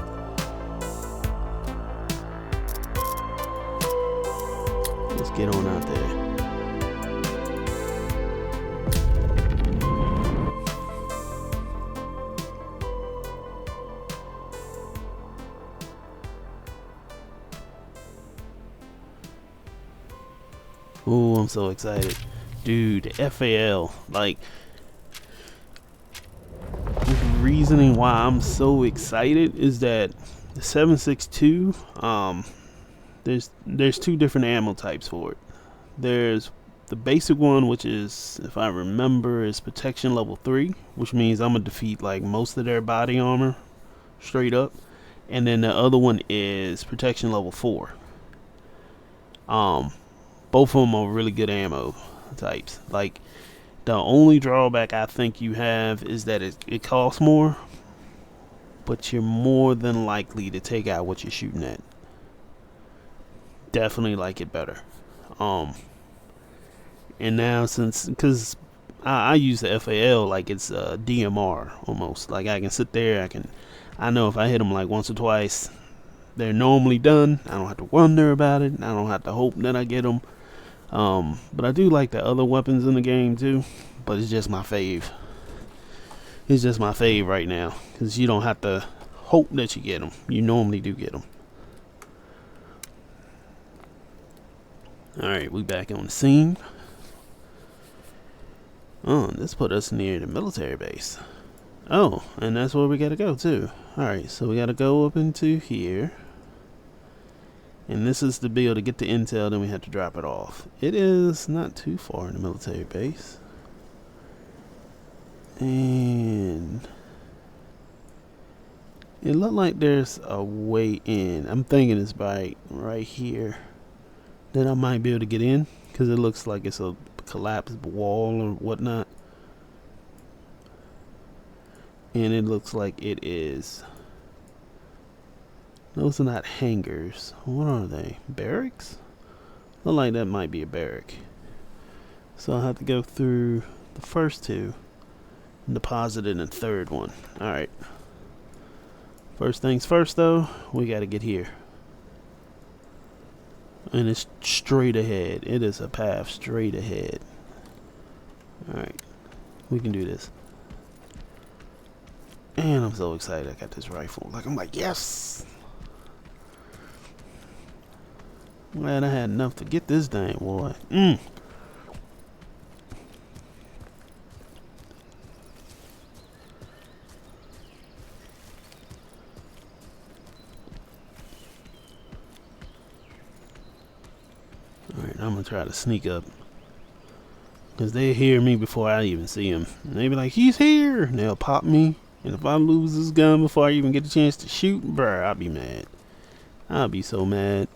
Let's get on out there. Oh, I'm so excited. Dude, the FAL, like, the reasoning why I'm so excited is that the 7.62, there's 2 different ammo types for it. There's the basic one, which is, if I remember, is protection level 3, which means I'm gonna defeat like most of their body armor straight up. And then the other one is protection level 4. Both of them are really good ammo types. Like, the only drawback I think you have is that it costs more, but you're more than likely to take out what you're shooting at. Definitely like it better. And now because I use the FAL like it's a DMR almost. Like, I can sit there, I know if I hit them like once or twice, they're normally done. I don't have to wonder about it. I don't have to hope that I get them. But I do like the other weapons in the game too, but it's just my fave. It's just my fave right now, because you don't have to hope that you get them. You normally do get them. Alright, we back on the scene. Oh, this put us near the military base. Oh, and that's where we gotta go too. Alright, so we gotta go up into here. And this is to be able to get the intel, then we have to drop it off. It is not too far in the military base. And it looked like there's a way in. I'm thinking it's right here. Then I might be able to get in, because it looks like it's a collapsed wall or whatnot. And it looks like it is. Those are not hangars. What are they? Barracks? Look like that might be a barrack. So I'll have to go through the first two and deposit in the third one. Alright. First things first though, we gotta get here. And it's straight ahead. It is a path straight ahead. Alright. We can do this. And I'm so excited I got this rifle. I'm like, yes! Glad I had enough to get this dang boy. Alright, I'm gonna try to sneak up. Because they hear me before I even see him. And they be like, he's here! And they'll pop me. And if I lose this gun before I even get a chance to shoot, bruh, I'll be mad. I'll be so mad.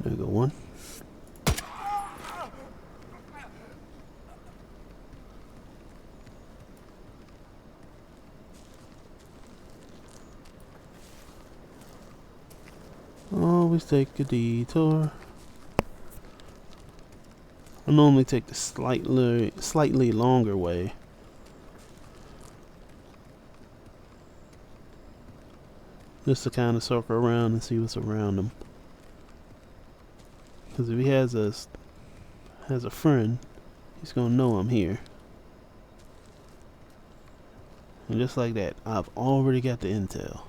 There we go, one. Always take a detour. I normally take the slightly longer way. Just to kind of circle around and see what's around him. Because if he has a friend, he's gonna know I'm here. And just like that, I've already got the intel.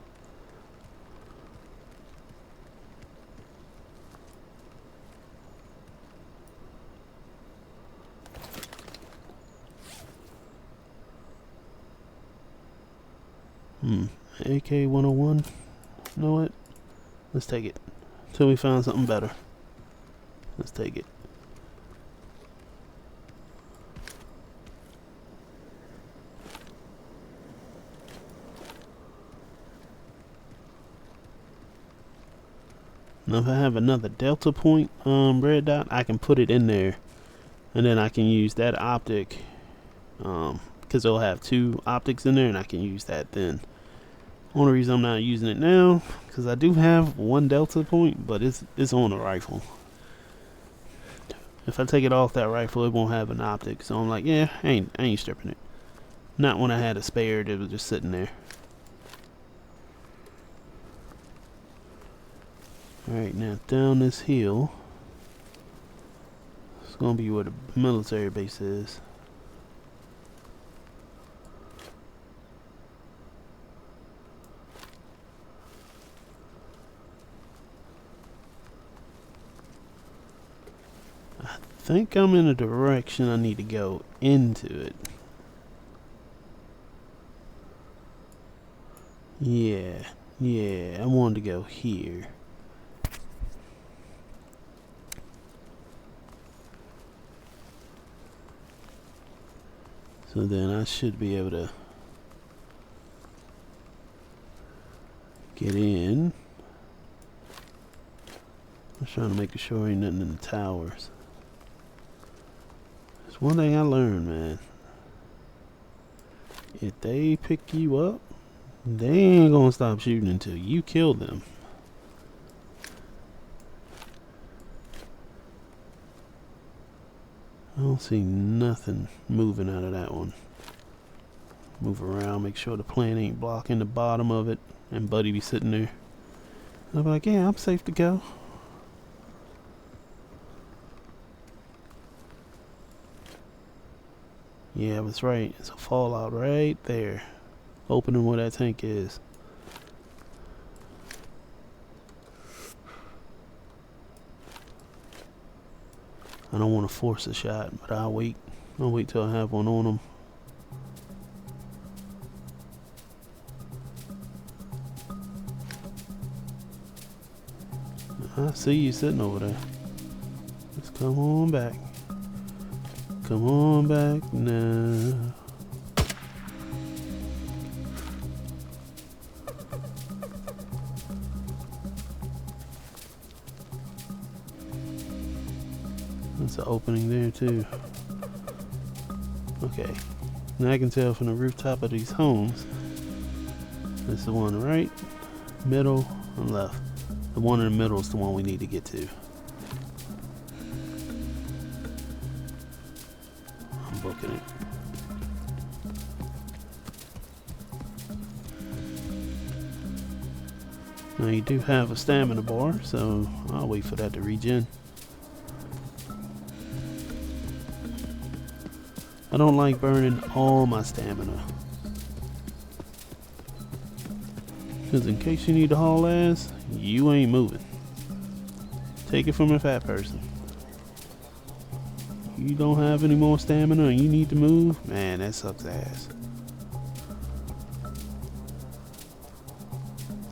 AK-101. You know what? Let's take it. Till we find something better. Let's take it. Now if I have another delta point red dot, I can put it in there. And then I can use that optic. Because it'll have two optics in there and I can use that then. Only reason I'm not using it now, because I do have one delta point, but it's on the rifle. If I take it off that rifle, it won't have an optic. So I'm like, yeah, I ain't stripping it. Not when I had a spare that was just sitting there. Alright, now down this hill, it's gonna be where the military base is. I think I'm in a direction I need to go into it. Yeah, I wanted to go here. So then I should be able to get in. I'm trying to make sure ain't nothing in the towers. There's one thing I learned, man. If they pick you up, they ain't gonna stop shooting until you kill them. I don't see nothing moving out of that one. Move around, make sure the plane ain't blocking the bottom of it, and Buddy be sitting there. I'll be like, yeah, I'm safe to go. Yeah, that's right. It's a fallout right there. Opening where that tank is. I don't want to force a shot, but I'll wait. I'll wait till I have one on them. I see you sitting over there. Just come on back. Come on back now. There's an opening there too. Okay. Now I can tell from the rooftop of these homes. It's the one right, middle, and left. The one in the middle is the one we need to get to. I'm booking it. Now you do have a stamina bar, so I'll wait for that to regen. I don't like burning all my stamina. Because in case you need to haul ass, you ain't moving. Take it from a fat person. You don't have any more stamina and you need to move, man, that sucks ass.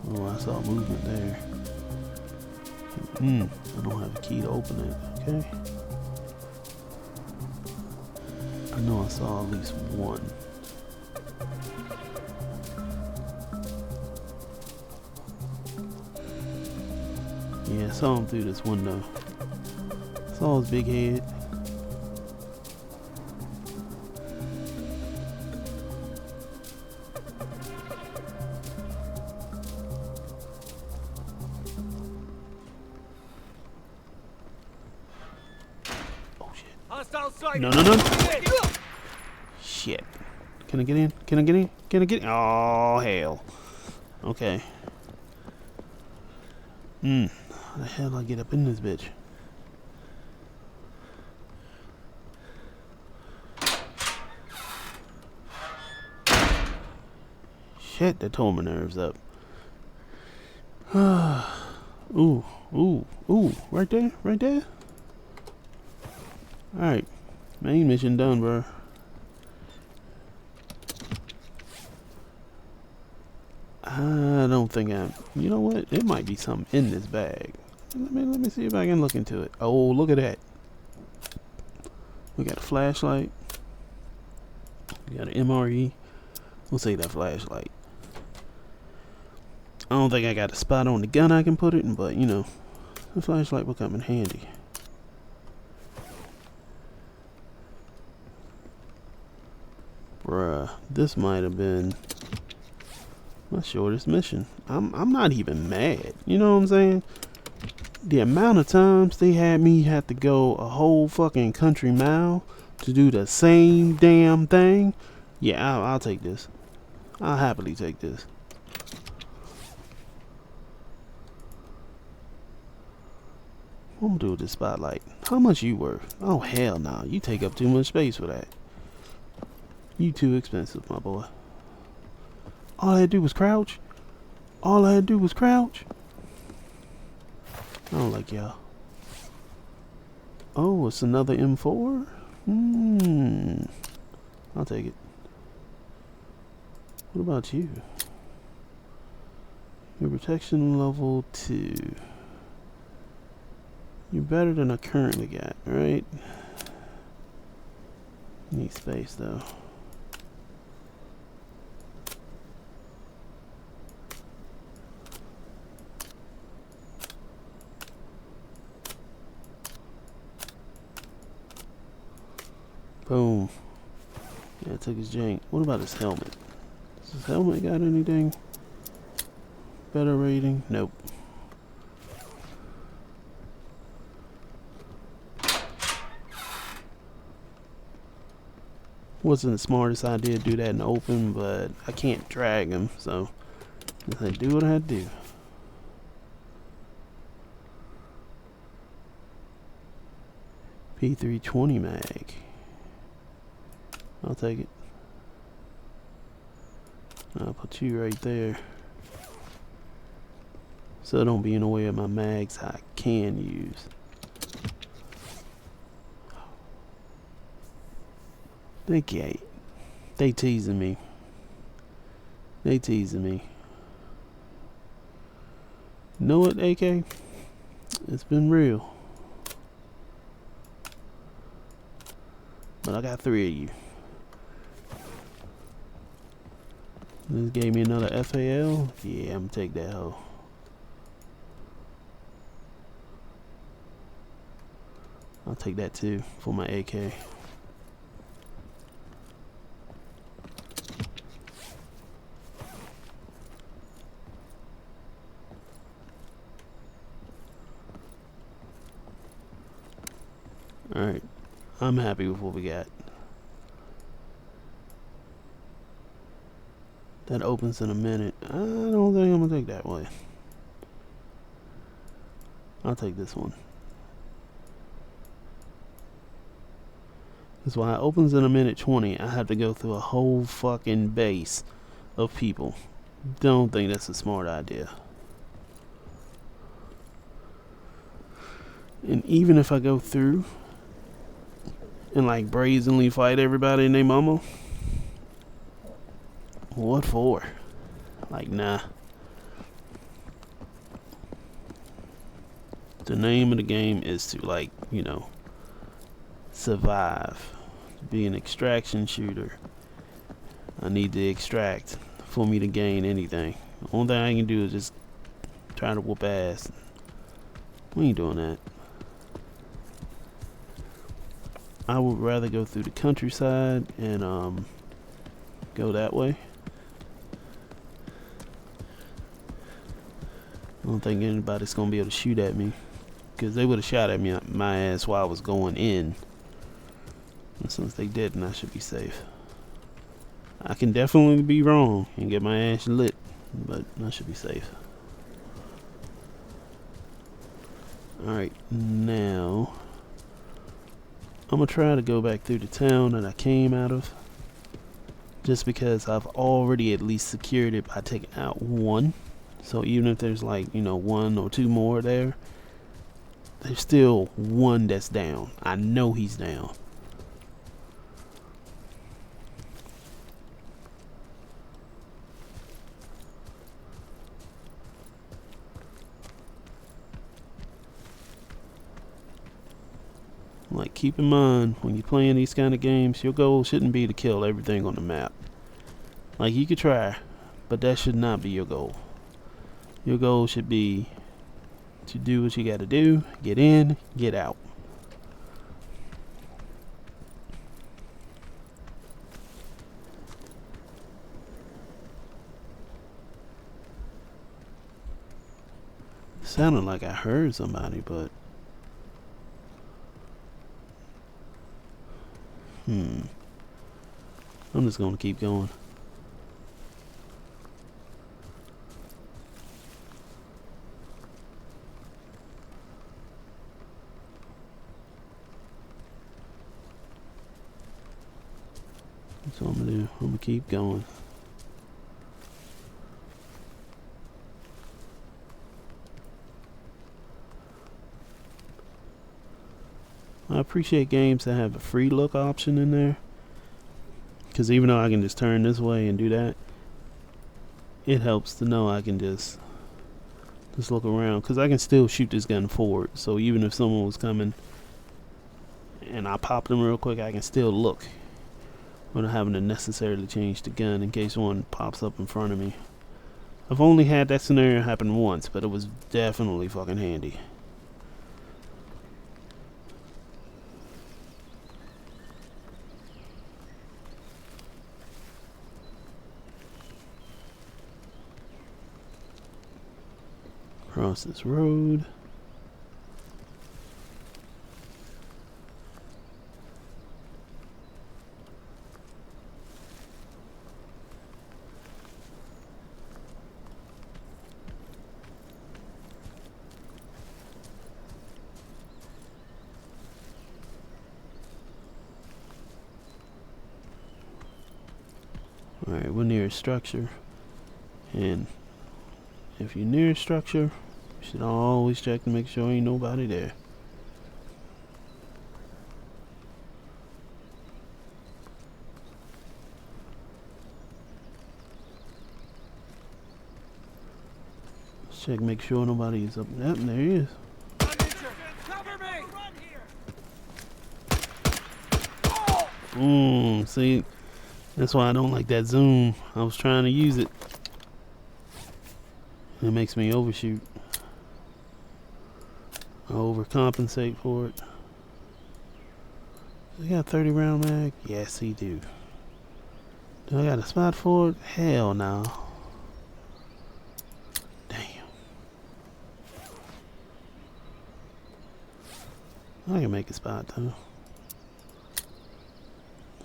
Oh, I saw movement there. I don't have a key to open it, okay? I know I saw at least one. Yeah, I saw him through this window. Saw his big head. Oh shit. No, no, no. Shit. Can I get in? Can I get in? Can I get in? Oh, hell. Okay. How the hell do I get up in this bitch? Shit, that tore my nerves up. Ooh, ooh, ooh. Right there? Right there? Alright. Main mission done, bro. I don't think you know what? It might be something in this bag. Let me see if I can look into it. Oh, look at that. We got a flashlight. We got an MRE. We'll say that flashlight. I don't think I got a spot on the gun I can put it in, but you know, the flashlight will come in handy. Bruh, this might have been my shortest mission. I'm not even mad. You know what I'm saying? The amount of times they had me have to go a whole fucking country mile to do the same damn thing. Yeah, I'll take this. I'll happily take this. What I'm gonna do with this spotlight? How much you worth? Oh hell no, you take up too much space for that. You too expensive, my boy. All I had to do was crouch. All I had to do was crouch. I don't like y'all. Oh, it's another M4? I'll take it. What about you? Your protection level 2. You're better than I currently got, right? Need space though. Boom. Yeah, I took his jank. What about his helmet? Does his helmet got anything? Better rating? Nope. Wasn't the smartest idea to do that in the open, but I can't drag him, so I do what I had to do. P320 mag. I'll take it. I'll put you right there. So don't be in the way of my mags I can use. They teasing me. They teasing me. Know what, AK? It's been real. But I got 3 of you. This gave me another FAL. Yeah, I'm gonna take that hoe. I'll take that too for my AK. Alright, I'm happy with what we got. That opens in a minute. I don't think I'm gonna take that way. I'll take this one. That's why it opens in a minute 20. I have to go through a whole fucking base of people. Don't think that's a smart idea. And even if I go through and like brazenly fight everybody and their mama, what for? Like, nah. The name of the game is to, like, you know, survive. Be an extraction shooter. I need to extract for me to gain anything. The only thing I can do is just try to whoop ass. We ain't doing that. I would rather go through the countryside and go that way. I don't think anybody's gonna be able to shoot at me, because they would have shot at me my ass while I was going in. And since they didn't, I should be safe. I can definitely be wrong and get my ass lit, but I should be safe. Alright, now I'm gonna try to go back through the town that I came out of, just because I've already at least secured it by taking out one. So even if there's like, you know, 1 or 2 more there, there's still one that's down. I know he's down. Like, keep in mind, when you're playing these kind of games, your goal shouldn't be to kill everything on the map. Like, you could try, but that should not be your goal. Your goal should be to do what you gotta do, get in, get out. It sounded like I heard somebody, but I'm just gonna keep going. That's what I'm gonna do. I'm gonna keep going. I appreciate games that have a free look option in there, because even though I can just turn this way and do that, it helps to know I can just look around, because I can still shoot this gun forward. So even if someone was coming and I pop them real quick, I can still look without having to necessarily change the gun in case one pops up in front of me. I've only had that scenario happen once, but it was definitely fucking handy. Across this road. Alright, we're near a structure. And if you're near a structure, you should always check to make sure ain't nobody there. Let's check, make sure nobody is up. Yep, there he is. Cover me! See, that's why I don't like that zoom. I was trying to use it. It makes me overshoot. I overcompensate for it. He got a 30 round mag? Yes, he do. Do I got a spot for it? Hell no. Damn. I can make a spot though.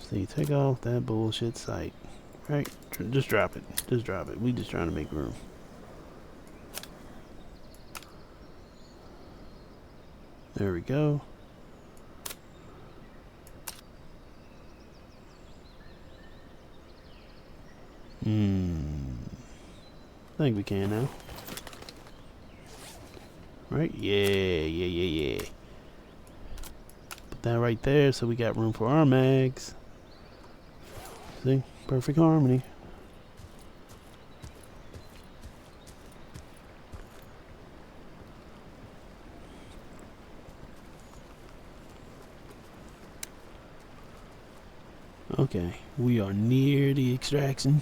See, take off that bullshit sight. Right? Just drop it. Just drop it. We just trying to make room. There we go. I think we can now. Right? Yeah. Put that right there so we got room for our mags. See? Perfect harmony. Okay, we are near the extraction.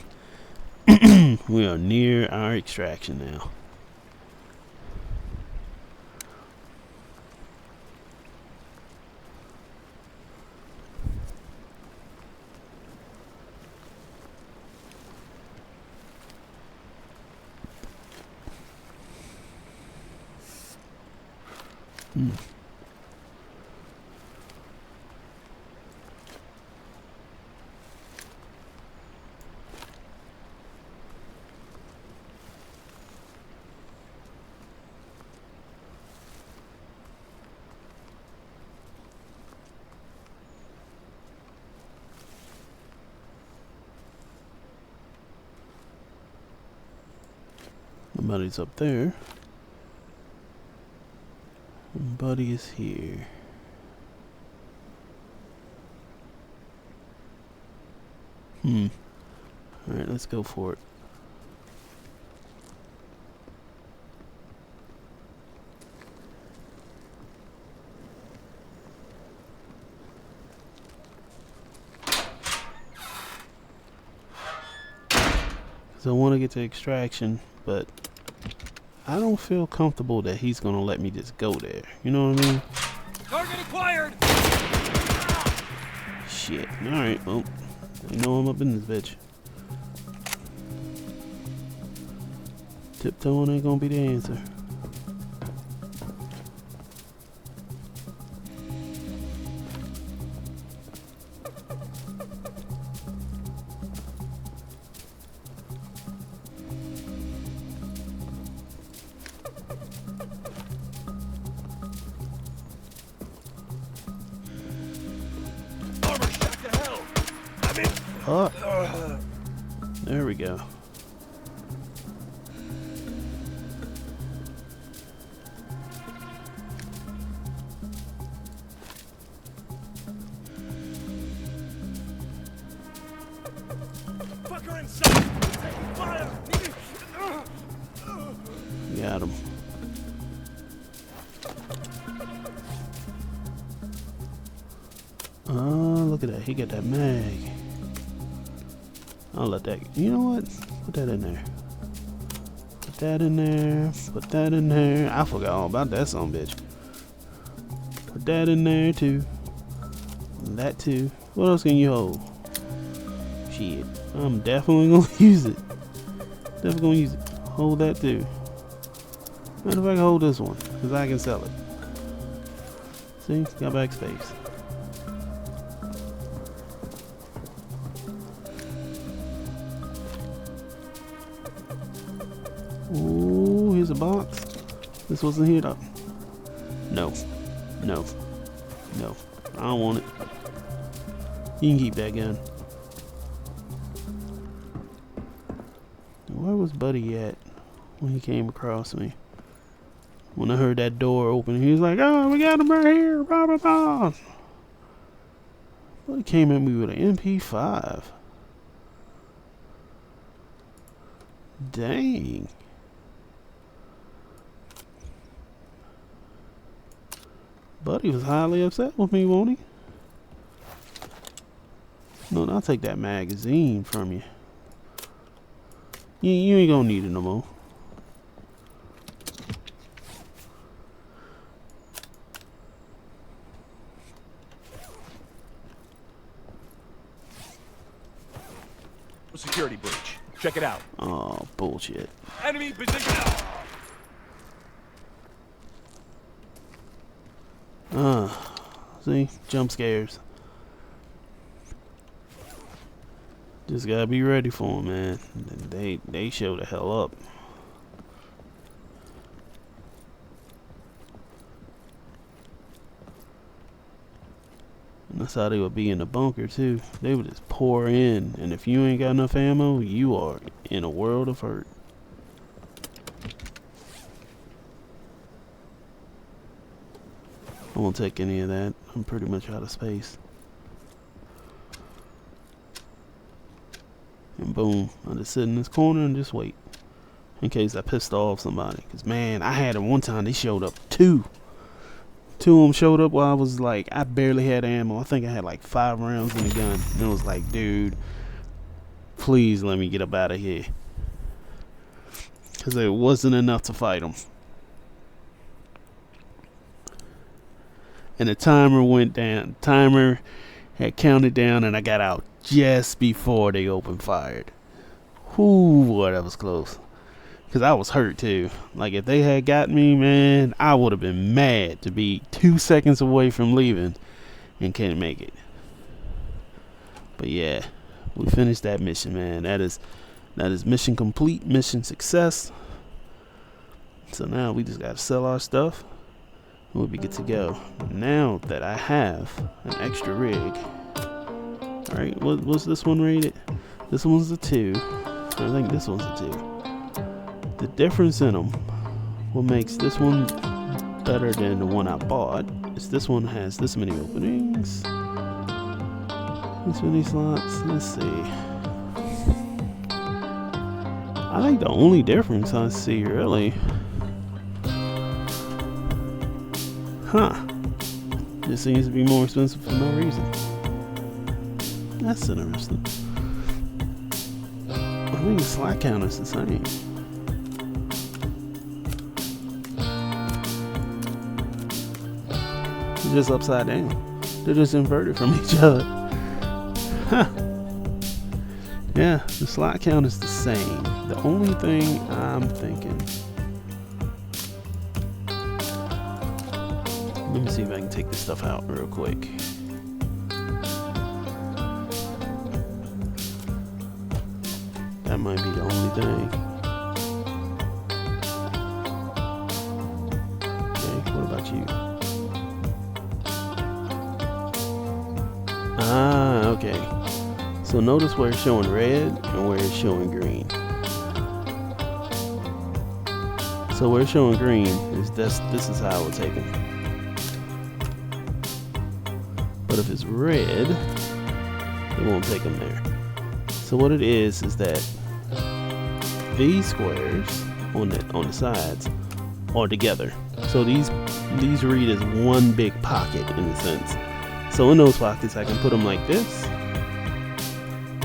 We are near our extraction now. Buddy's up there. Buddy is here. Alright, let's go for it. Because I want to get to extraction, but I don't feel comfortable that he's gonna let me just go there. You know what I mean? Target acquired! Shit. Alright, well, you know I'm up in this bitch. Tiptoeing ain't gonna be the answer. Oh, there we go. Fucker inside! Taking fire! Got him. Look at that. He got that mag. I'll let that. You know what? Put that in there. Put that in there. Put that in there. I forgot all about that son of a bitch. Put that in there too. And that too. What else can you hold? Shit. I'm definitely gonna use it. Definitely gonna use it. Hold that too. Matter of fact, hold this one, because I can sell it. See? Got back space. Ooh, here's a box. This wasn't here though. No. No. No. I don't want it. You can keep that gun. Where was Buddy at when he came across me? When I heard that door open, he was like, "Oh, we got him right here, blah, blah, blah." Buddy came at me with an MP5. Dang. Buddy was highly upset with me, won't he? No, I'll take that magazine from you. You ain't gonna need it no more. Security breach. Check it out. Oh, bullshit. Enemy position. See? Jump scares. Just gotta be ready for them, man. They show the hell up. And that's how they would be in the bunker too. They would just pour in, and if you ain't got enough ammo, you are in a world of hurt. I won't take any of that. I'm pretty much out of space. And boom, I just sit in this corner and just wait in case I pissed off somebody. Cause man, I had it one time. They showed up two of them showed up while I was like, I barely had ammo. I think I had like 5 rounds in the gun. And it was like, dude, please let me get up out of here. Cause it wasn't enough to fight them. And the timer went down. Timer had counted down, and I got out just before they opened fire. Whoo, boy, that was close. Because I was hurt, too. Like, if they had got me, man, I would have been mad to be 2 seconds away from leaving and can't make it. But, yeah, we finished that mission, man. That is mission complete, mission success. So now we just got to sell our stuff. We'll be good to go. Now that I have an extra rig. Alright, what's this one rated? This one's a 2. I think this one's a 2. The difference in them, what makes this one better than the one I bought, is this one has this many openings. This many slots. Let's see. I think the only difference I see really. Huh. This seems to be more expensive for no reason. That's interesting. I think the slot count is the same. They're just upside down. They're just inverted from each other. Huh. Yeah, the slot count is the same. The only thing I'm thinking. Let me see if I can take this stuff out real quick. That might be the only thing. Okay, what about you? Ah, okay. So notice where it's showing red and where it's showing green. So where it's showing green is this is how I would take them. But if it's red, it won't take them there. So what it is that these squares on the sides are together. So these read as one big pocket in a sense. So in those pockets, I can put them like this,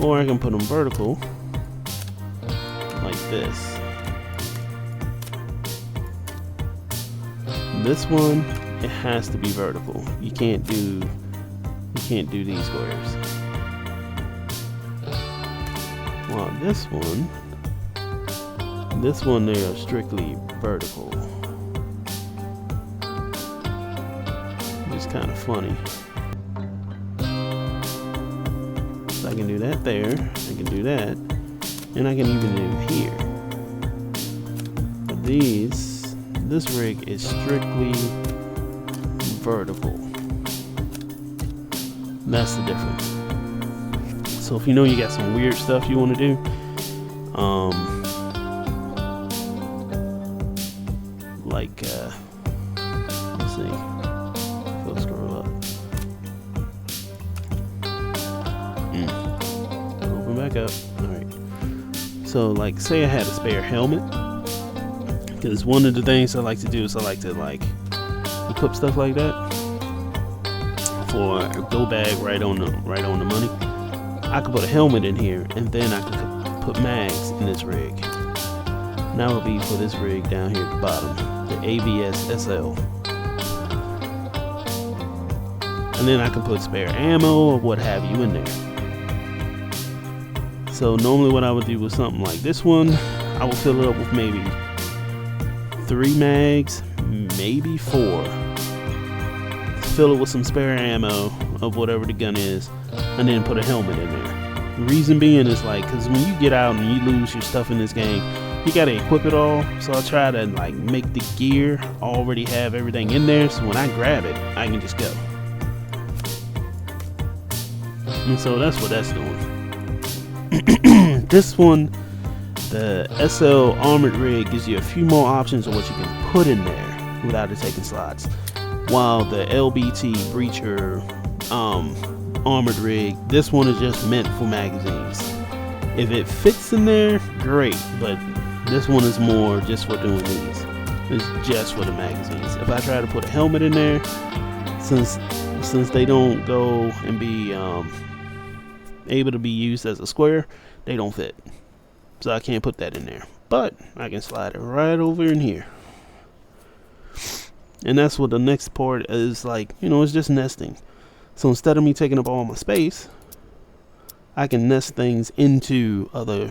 or I can put them vertical like this. This one, it has to be vertical. You can't do these squares. Well, this one they are strictly vertical. It's kind of funny. So I can do that there, I can do that, and I can even do here. But this rig is strictly vertical. That's the difference. So if you know you got some weird stuff you want to do, like, let's see, if we'll scroll up. Open back up. Alright. So, like, say I had a spare helmet. Because one of the things I like to do is I like to, like, equip stuff like that. For a go bag right on the money. I could put a helmet in here, and then I could put mags in this rig. And that would be for this rig down here at the bottom, the ABS SL. And then I can put spare ammo or what have you in there. So normally what I would do with something like this one, I will fill it up with maybe 3 mags, maybe 4. Fill it with some spare ammo of whatever the gun is, and then put a helmet in there. The reason being is like, because when you get out and you lose your stuff in this game, you gotta equip it all. So I try to like make the gear already have everything in there, so when I grab it, I can just go. And so that's what that's doing. This one, the SL armored rig, gives you a few more options of what you can put in there without it taking slots. While the LBT breacher armored rig, this one is just meant for magazines. If it fits in there, great, but this one is more just for doing these. It's just for the magazines. If I try to put a helmet in there, since they don't go and be able to be used as a square, they don't fit. So I can't put that in there. But I can slide it right over in here. And that's what the next part is like, you know, it's just nesting. So instead of me taking up all my space, I can nest things into other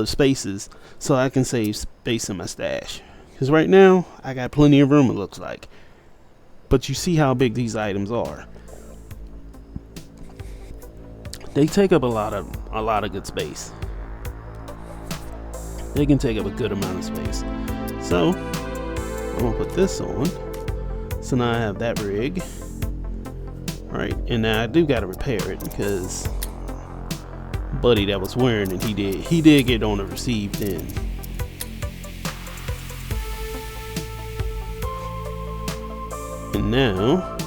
spaces, so I can save space in my stash. Because right now I got plenty of room, it looks like. But you see how big these items are. They take up a lot of good space. They can take up a good amount of space. So I'm gonna put this on. So now I have that rig. Right, and now I do gotta repair it because buddy that was wearing it, he did get on the received end. And now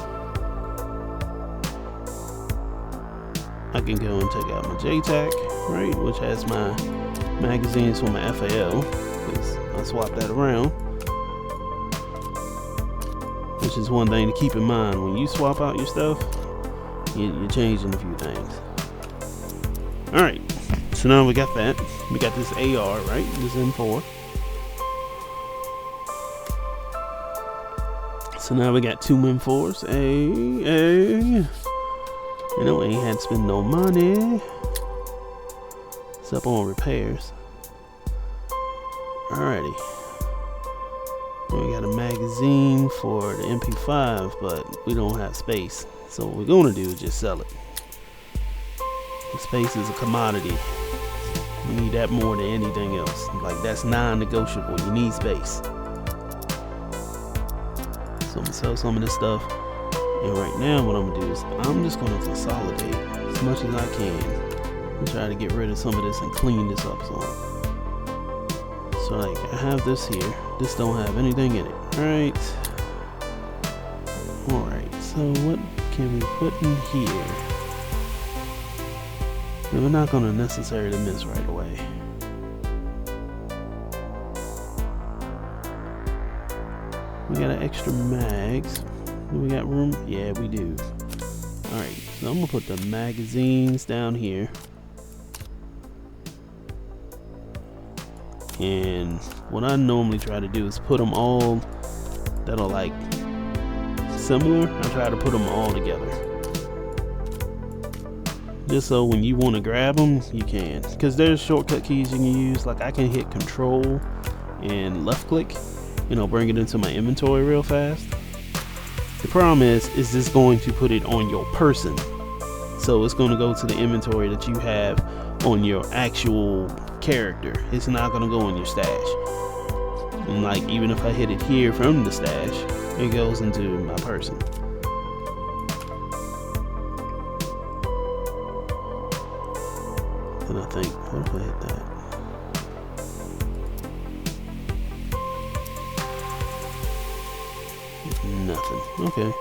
I can go and take out my JTAC, right, which has my magazines for my FAL, because I swapped that around. Which is one thing to keep in mind when you swap out your stuff, you're changing a few things. Alright, so now we got that. We got this AR, right? This M4. So now we got 2 M4s. You know, ain't had to spend no money. It's up on repairs. Alrighty. We got a magazine for the MP5, but we don't have space. So what we're gonna do is just sell it. The space is a commodity. We need that more than anything else. Like, that's non-negotiable. You need space. So I'm gonna sell some of this stuff. And right now what I'm gonna do is I'm just gonna consolidate as much as I can and try to get rid of some of this and clean this up some. So like, I have this here. This don't have anything in it. Alright. Alright, so what can we put in here? And we're not gonna necessarily miss right away. We got an extra mags. Do we got room? Yeah, we do. Alright, so I'm gonna put the magazines down here. And what I normally try to do is put them all that are like similar. I try to put them all together, just so when you want to grab them, you can. Because there's shortcut keys you can use. Like, I can hit control and left click, you know, bring it into my inventory real fast. The problem is this going to put it on your person. So it's going to go to the inventory that you have on your actual character. It's not going to go in your stash. And like, even if I hit it here from the stash, it goes into my person. And I think, what if I hit that? Nothing. Okay.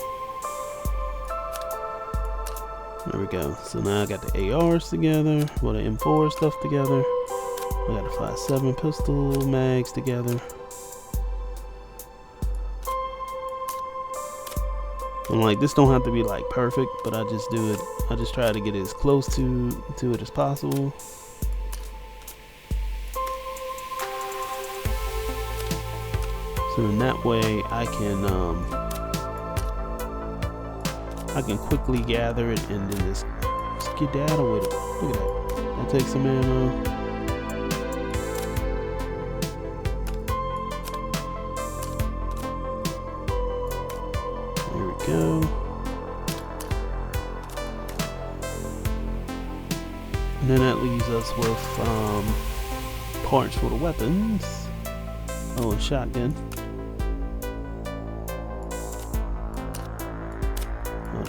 There we go. So now I got the ARs together. Well, the M4 stuff together. I got the 5.7 pistol mags together. I'm like, this don't have to be like perfect, but I just do it. I just try to get as close to it as possible. So in that way, I can quickly gather it and then just skedaddle with it. Look at that. That takes some ammo. There we go. And then that leaves us with parts for the weapons. Oh, and shotgun.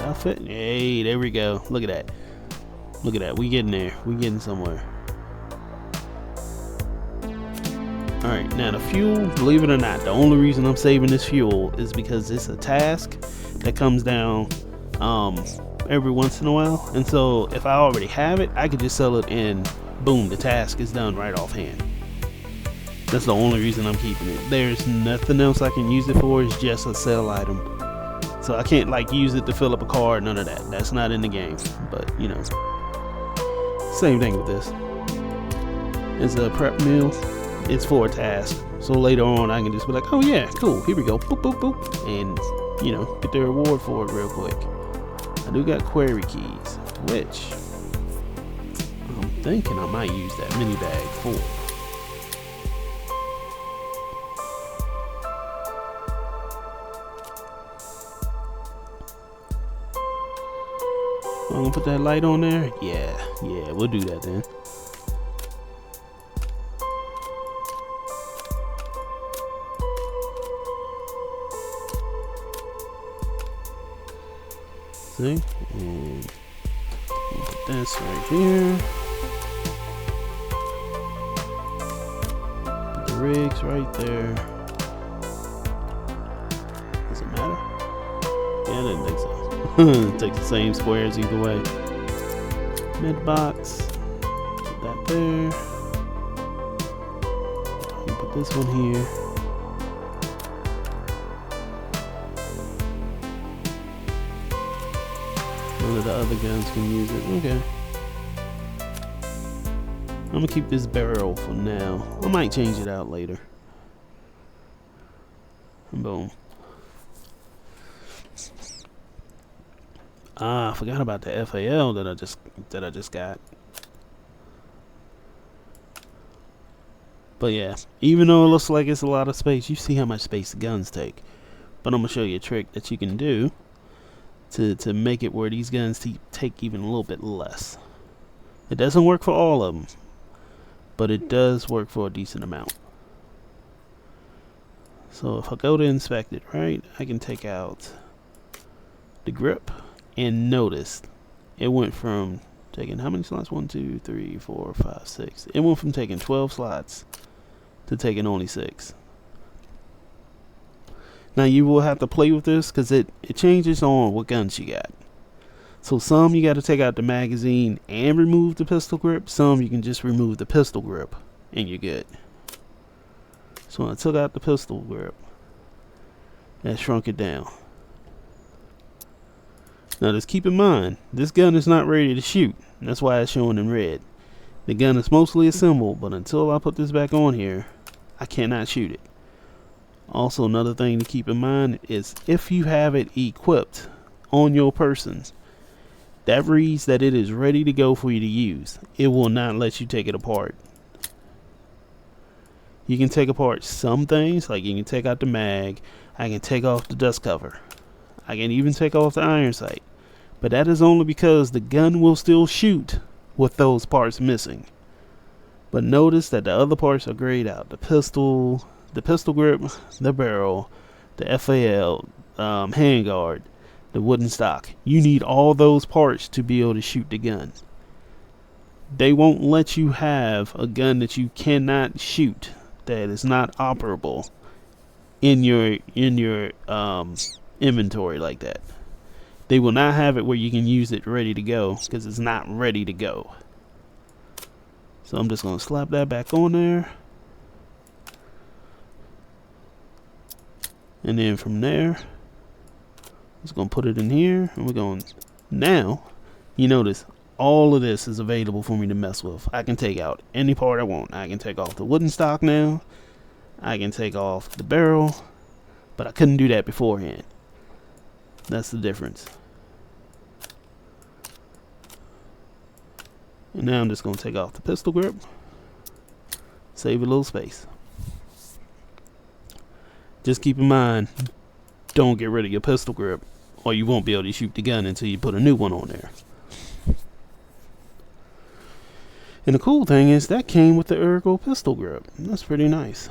Outfit. Hey, there we go. Look at that. Look at that. We getting there. We getting somewhere. Alright, now the fuel, believe it or not, the only reason I'm saving this fuel is because it's a task that comes down every once in a while. And so if I already have it, I could just sell it and boom, the task is done right offhand. That's the only reason I'm keeping it. There's nothing else I can use it for. It's just a sell item. So I can't like use it to fill up a card, none of that. That's not in the game. But you know, same thing with this. It's a prep meal. It's for a task. So later on I can just be like, oh yeah, cool, here we go. Boop, boop, boop. And you know, get the reward for it real quick. I do got query keys, which I'm thinking I might use that mini bag for. I'm gonna put that light on there. Yeah, we'll do that then. See, and we'll put this right here. Put the rigs right there. Does it matter? Yeah, I didn't think so. It takes the same squares either way. Mid box, put that there. Put this one here. None of the other guns can use it. Okay. I'm gonna keep this barrel for now. I might change it out later. And boom. Ah, I forgot about the FAL that I just got. But yeah, even though it looks like it's a lot of space, you see how much space the guns take. But I'm gonna show you a trick that you can do to make it where these guns take even a little bit less. It doesn't work for all of them, but it does work for a decent amount. So if I go to inspect it, right, I can take out the grip. And notice it went from taking how many slots? 1, 2, 3, 4, 5, 6. It went from taking 12 slots to taking only 6. Now you will have to play with this because it changes on what guns you got. So some you got to take out the magazine and remove the pistol grip. Some you can just remove the pistol grip and you're good. So when I took out the pistol grip, that shrunk it down. Now just keep in mind, this gun is not ready to shoot. That's why it's showing in red. The gun is mostly assembled, but until I put this back on here, I cannot shoot it. Also, another thing to keep in mind is if you have it equipped on your person, that reads that it is ready to go for you to use. It will not let you take it apart. You can take apart some things, like you can take out the mag, I can take off the dust cover. I can even take off the iron sight, but that is only because the gun will still shoot with those parts missing. But notice that the other parts are grayed out. The pistol grip, the barrel, the FAL, handguard, the wooden stock. You need all those parts to be able to shoot the gun. They won't let you have a gun that you cannot shoot, that is not operable in your inventory like that. They will not have it where you can use it ready to go, because it's not ready to go. So I'm just going to slap that back on there. And then from there, I'm just going to put it in here. And we're going, now, you notice all of this is available for me to mess with. I can take out any part I want. I can take off the wooden stock now. I can take off the barrel. But I couldn't do that beforehand. That's the difference. And now I'm just going to take off the pistol grip. Save a little space. Just keep in mind, don't get rid of your pistol grip, or you won't be able to shoot the gun until you put a new one on there. And the cool thing is that came with the ergo pistol grip. That's pretty nice.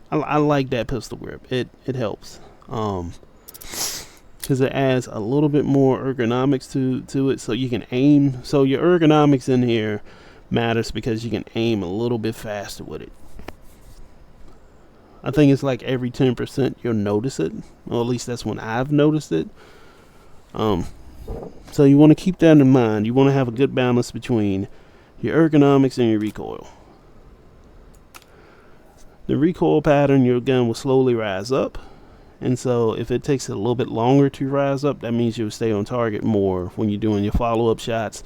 I like that pistol grip. It helps. Because it adds a little bit more ergonomics to it, so you can aim. So your ergonomics in here matters because you can aim a little bit faster with it. I think it's like every 10% you'll notice it, or at least that's when I've noticed it. So you want to keep that in mind. You want to have a good balance between your ergonomics and your recoil. The recoil pattern, your gun will slowly rise up. And so if it takes a little bit longer to rise up, that means you'll stay on target more when you're doing your follow-up shots.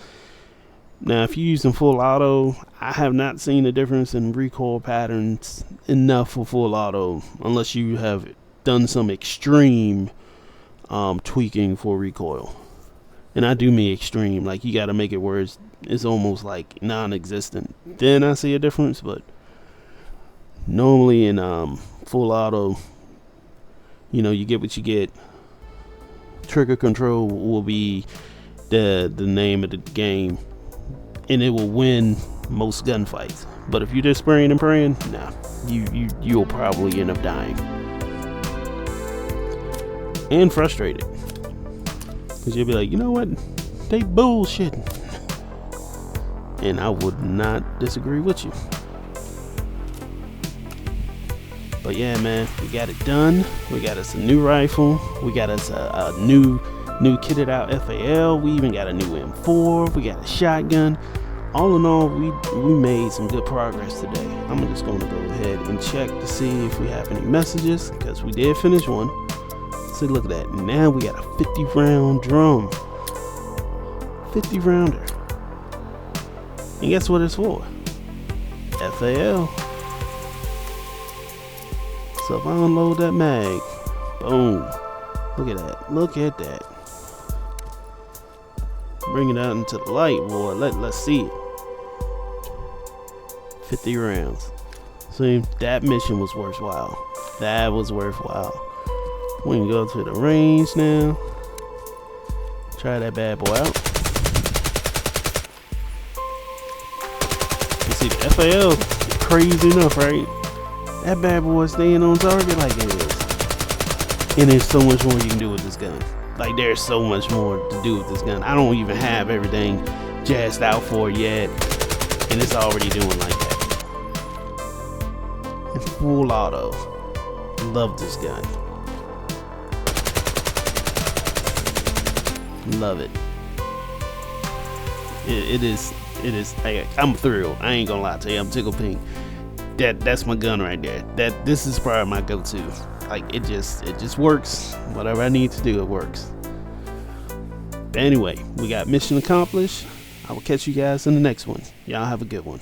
Now, if you're using full auto, I have not seen a difference in recoil patterns enough for full auto, unless you have done some extreme tweaking for recoil. And I do mean extreme, like you got to make it where it's almost like non-existent. Then I see a difference, but normally in full auto, you know, you get what you get. Trigger control will be the name of the game, and it will win most gunfights. But if you're just spraying and praying, nah, you'll probably end up dying and frustrated, because you'll be like, you know what, they bullshitting. And I would not disagree with you. But yeah, man, we got it done. We got us a new rifle. We got us a new kitted out FAL. We even got a new M4. We got a shotgun. All in all, we made some good progress today. I'm just going to go ahead and check to see if we have any messages, because we did finish one. See, look at that. Now we got a 50 round drum. 50 rounder. And guess what it's for? FAL. So if I unload that mag, boom. Look at that. Look at that. Bring it out into the light, boy. Let's see it. 50 rounds. See, that mission was worthwhile. That was worthwhile. We can go to the range now. Try that bad boy out. You see, the FAL, crazy enough, right? That bad boy staying on target like it is. And there's so much more you can do with this gun. Like, there's so much more to do with this gun. I don't even have everything jazzed out for it yet, and it's already doing like that. And full auto. Love this gun. Love it. It is. I'm thrilled. I ain't gonna lie to you. I'm tickled pink. That's my gun right there. This is probably my go-to. Like, it just works. Whatever I need to do, it works. But anyway, we got mission accomplished. I will catch you guys in the next one. Y'all have a good one.